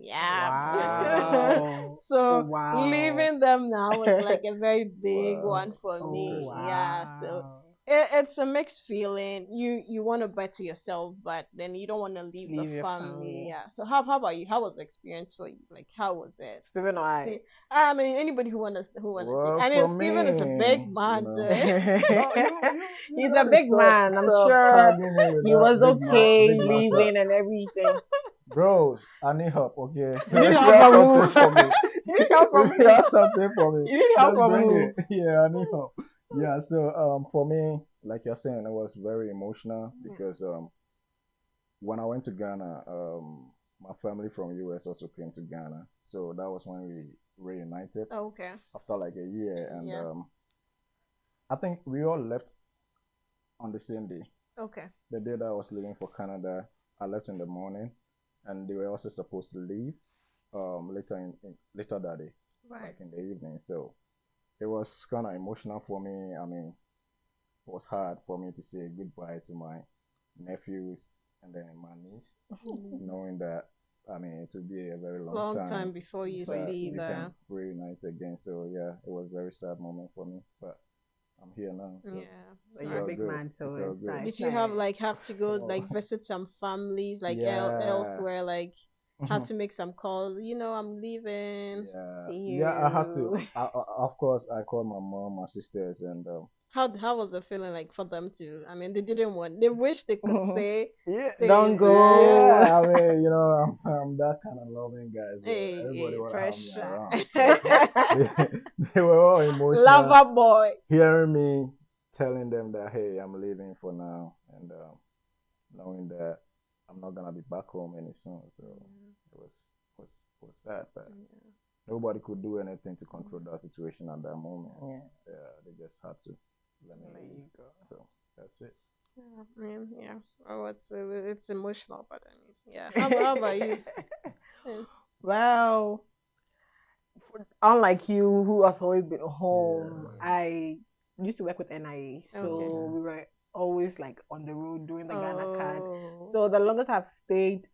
Wow. so Wow. leaving them now is like a very big one for Oh, me. wow. Yeah, so it's a mixed feeling. You want to better yourself, but then you don't want to leave the Leave your family. family. Yeah. So how about you? How was the experience for you? Like how was it? Steven or I. I mean, anybody who wanna take. Well, I for mean, Steven is a me, big man, so He's a gotta big stop man. I'm stop sure tagging me with he that was okay big man stuff. leaving and everything. Bros, I need help, okay? So You need if help you have from something who? for me, You need help from if you who? have something for me, You need help just from bring who? it. Yeah, I need help. Yeah, so for me, like you're saying, it was very emotional because when I went to Ghana, my family from US also came to Ghana, so that was when we reunited okay. after like a year, and Yeah. I think we all left on the same day. Okay. The day that I was leaving for Canada, I left in the morning, and they were also supposed to leave later that day, Right. like in the evening. So it was kind of emotional for me. I mean, was hard for me to say goodbye to my nephews and then my niece, knowing that I mean it would be a very long Long time time before you Before you that see we them. can reunite again. So yeah, it was a very sad moment for me, but I'm here now. So Yeah. So it's you're a all big good. man, so It's all it's good. nice. Did you have nice. have to go Oh, visit some families yeah. elsewhere, had to make some calls, I'm leaving. Yeah, See yeah, I had to. you. Of course, I called my mom, my sisters, and How was the feeling like for them to, I mean, they wish they could say yeah, stay Don't there. go. yeah. I mean, I'm that kind of loving guy, so everybody Hey, wanna have me pressure. around. So they were all emotional, Lover boy. hearing me telling them that hey, I'm leaving for now, and knowing that I'm not gonna be back home any soon. So it was sad, but nobody could do anything to control that situation at that moment. Yeah. Yeah, they just had to let me There leave. you go. So that's it. Yeah, I mean, yeah. Oh, it's emotional, but I mean, yeah. How about you? Yeah. Well, unlike you, who has always been home, Yeah. I used to work with NIA, so Okay. we were always like on the road doing the Ghana card. Oh. So the longest I've stayed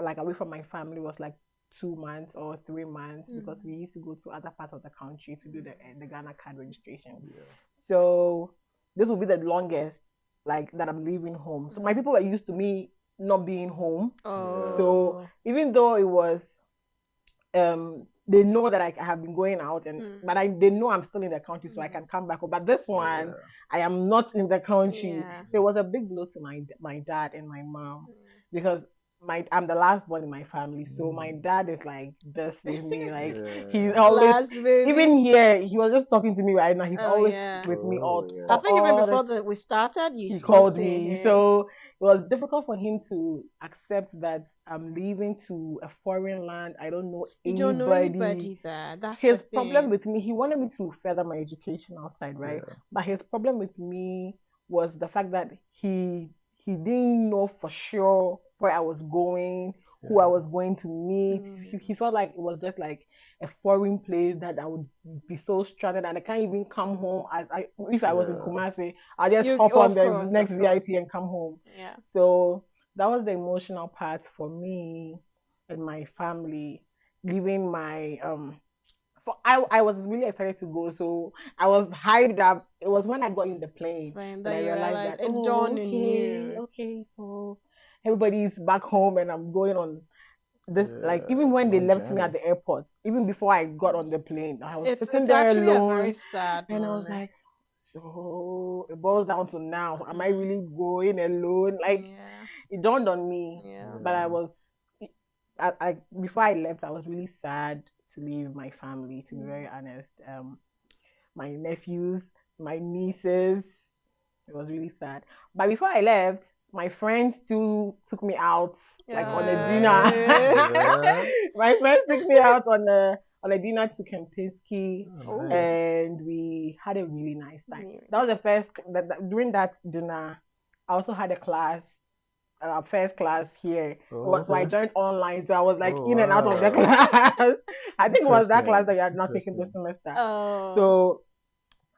like away from my family was like 2 months or 3 months because we used to go to other parts of the country to do the Ghana card registration. Yeah. So this will be the longest like that I'm leaving home. So my people are used to me not being home. Oh. So even though it was they know that I have been going out but they know I'm still in the country so I can come back home. But this one I am not in the country. Yeah. So it was a big blow to my dad and my mom because I'm the last born in my family. So my dad is like this with me. Like he's always Last baby. even here, he was just talking to me right now. He's Oh, always yeah. with me all Oh, yeah. I think even all before the we started, you he spoke called to me. him. So it was difficult for him to accept that I'm leaving to a foreign land. I don't know You anybody. don't know anybody there. That's His the problem thing. with me, he wanted me to further my education outside, right? Yeah. But his problem with me was the fact that he didn't know for sure where I was going, who I was going to meet. He felt like it was just like a foreign place that I would be so stranded and I can't even come home. If I was in Kumasi, I'll just hop on the next VIP and come home. Yeah. So that was the emotional part for me and my family, leaving my I was really excited to go, so I was hyped up. It was when I got in the plane Then that I you realized realize that it dawned on okay, you. okay, so everybody's back home and I'm going on this like even when they left me at the airport, even before I got on the plane, I was sitting It's there actually a alone very sad and I was moment. like, so it boils down to now. So am I really going alone? Like it dawned on me, but I was I before I left, I was really sad to leave my family, to be very honest. My nephews, my nieces, it was really sad. But before I left, my friends too took me out like on a dinner. Yeah. My friends took me out on a dinner to Kempinski, Oh, nice. and we had a really nice time. That was the first. During that dinner, I also had a class. First class here. Oh, So I okay. joined online. So I was like Oh, in and out of the wow. class. I think it was that class Interesting. that you had not taken this Interesting. semester. Oh. So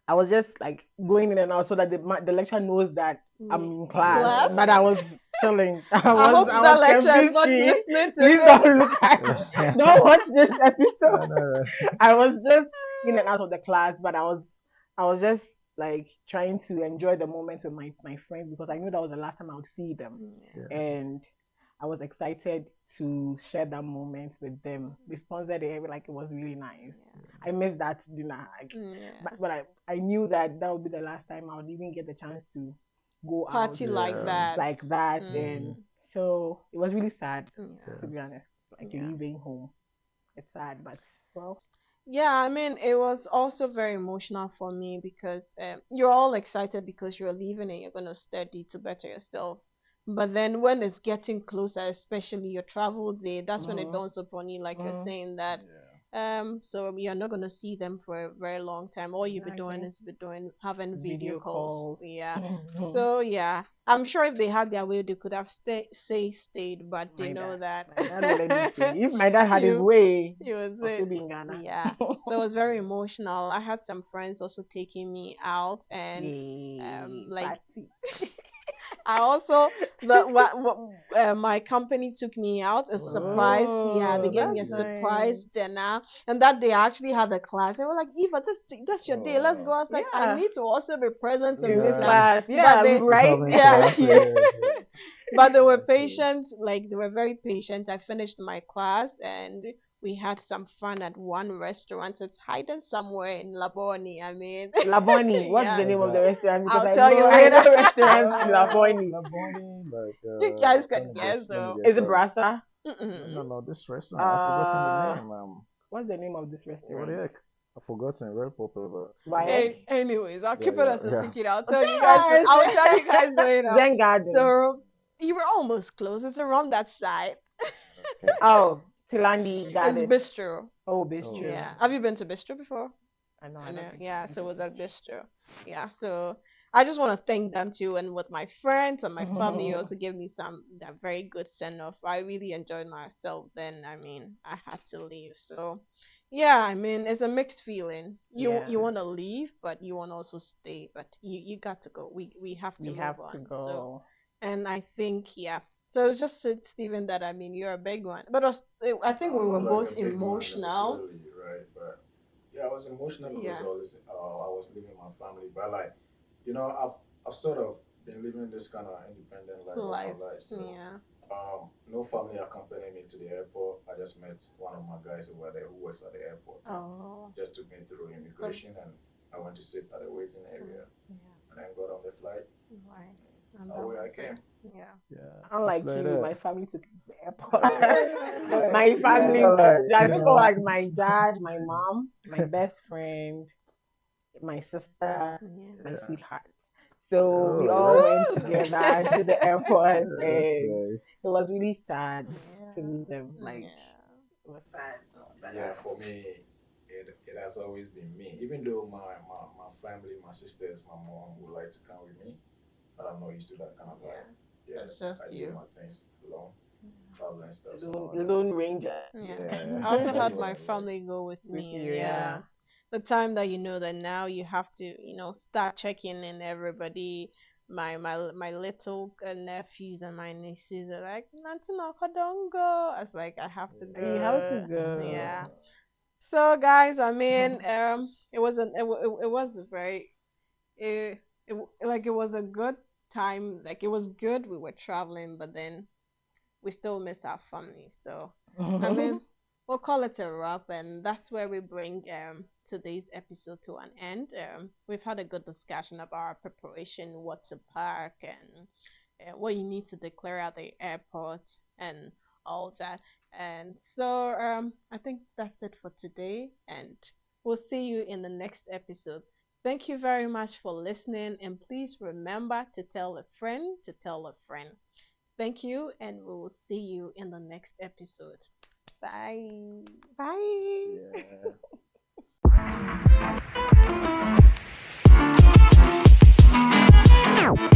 I was just like going in and out so that the lecturer knows that I'm in class, but I was chilling. I hope that lecturer is not listening to Please this. don't look at don't watch this episode. No. I was just in and out of the class, but I was just like trying to enjoy the moment with my friends because I knew that was the last time I would see them. Yeah. And I was excited to share that moment with them. We sponsored it, like it was really nice. I missed that dinner, but I knew that would be the last time I would even get the chance to go Party out like that. And so it was really sad, to be honest. Like leaving home, it's sad, but well. Yeah, I mean, it was also very emotional for me because you're all excited because you're leaving and you're going to study to better yourself. But then when it's getting closer, especially your travel day, that's when it dawns upon you, like you're saying that So you're not gonna see them for a very long time. All you'll be doing Okay. is having video Video calls. calls. Yeah. Mhm. So yeah, I'm sure if they had their way, they could have stayed, but they My know dad. that My dad will let me stay. If my dad had his you way, you would I'll say, still be in Ghana. yeah. So it was very emotional. I had some friends also taking me out, and Yay, like party. I also my company took me out a surprise. Yeah, they Oh, gave me that's a nice. surprise dinner, and that day I actually had a class. They were like, "Eva, that's your day. Let's go." I was like, "I Yeah, need to also be present in in this this class," class. but Yeah, they right? yeah yeah. Yeah. But they were Exactly. patient, like they were very patient. I finished my class and we had some fun at one restaurant. It's hidden somewhere in Laboni. I mean, Laboni. What's yeah, the name of the restaurant? Because I'll tell you I later. know restaurants in Laboni. Laboni, like You guys let can me guess guess. Let me though. guess. Is it Brasa? No, Mm-mm. no, this restaurant. I've forgotten the Uh, name. what's the name of this What the restaurant? heck? I've forgotten. Very popular. Why? Anyways, I'll Yeah, keep it yeah, as a yeah. secret. Yes. I'll tell you guys later. Zen Garden. So you were almost close. It's around that side. Okay. Oh, Tilandi It's Garden. Bistro. Oh, Oh, Bistro. Yeah. Have you been to Bistro before? I know. I I know. don't think Yeah. I've So it been was to at Bistro. Yeah. So I just want to thank them too, and with my friends and my family, Bistro. also gave me that very good send off. I really enjoyed myself. Then I mean, I had to leave. So yeah, I mean, it's a mixed feeling. You Yeah, you want to leave, but you want to also stay. But you got to go. We have to we move have to on. So go. and I think yeah. So it's just it, Stephen, that I mean, you're a big one, but I think we I'm were not like both a big man emotional. necessarily, right? But yeah, I was emotional because Yeah. I was leaving my family. But like, I've sort of been living this kind of independent life all Life. my life. So Yeah. no family accompanied me to the airport. I just met one of my guys over there who works at the airport. Oh. Just took me through immigration, and I went to sit at the waiting area, and then got on the flight. Right. And Away I was it. came. Yeah. yeah. Unlike It's like you, that. my family took me to the airport. Yeah, My family, like, I think of like my dad, my mom, my best friend, my sister, Yeah. my yeah. sweetheart. So we Oh, all yeah. went together to the airport, That's and nice. it was really sad to Yeah. meet them. Like, Yeah. it was Sad. Yeah, for me, it has always been me. Even though my family, my sisters, my mom would like to come with me, but I'm not used to that kind of life. Yeah, It's just I do you. my things alone, travel and stuff. So Lone Ranger Yeah. Yeah. I also That's had what my I like. family go with with me, and you, yeah. the time that you know that now you have to, start checking in everybody. My little nephews and my nieces are like, Nantina, don't go. I was like, I have to You have to go. go. Yeah. So guys, I mean, it was it was a very like it was a good time. Like it was good. We were traveling, but then we still miss our family. So I mean, we'll call it a wrap, and that's where we bring today's episode to an end. We've had a good discussion about our preparation, what to pack, and what you need to declare at the airport, and all that. And so I think that's it for today, and we'll see you in the next episode. Thank you very much for listening, and please remember to tell a friend to tell a friend. Thank you, and we will see you in the next episode. Bye. Bye. Yeah.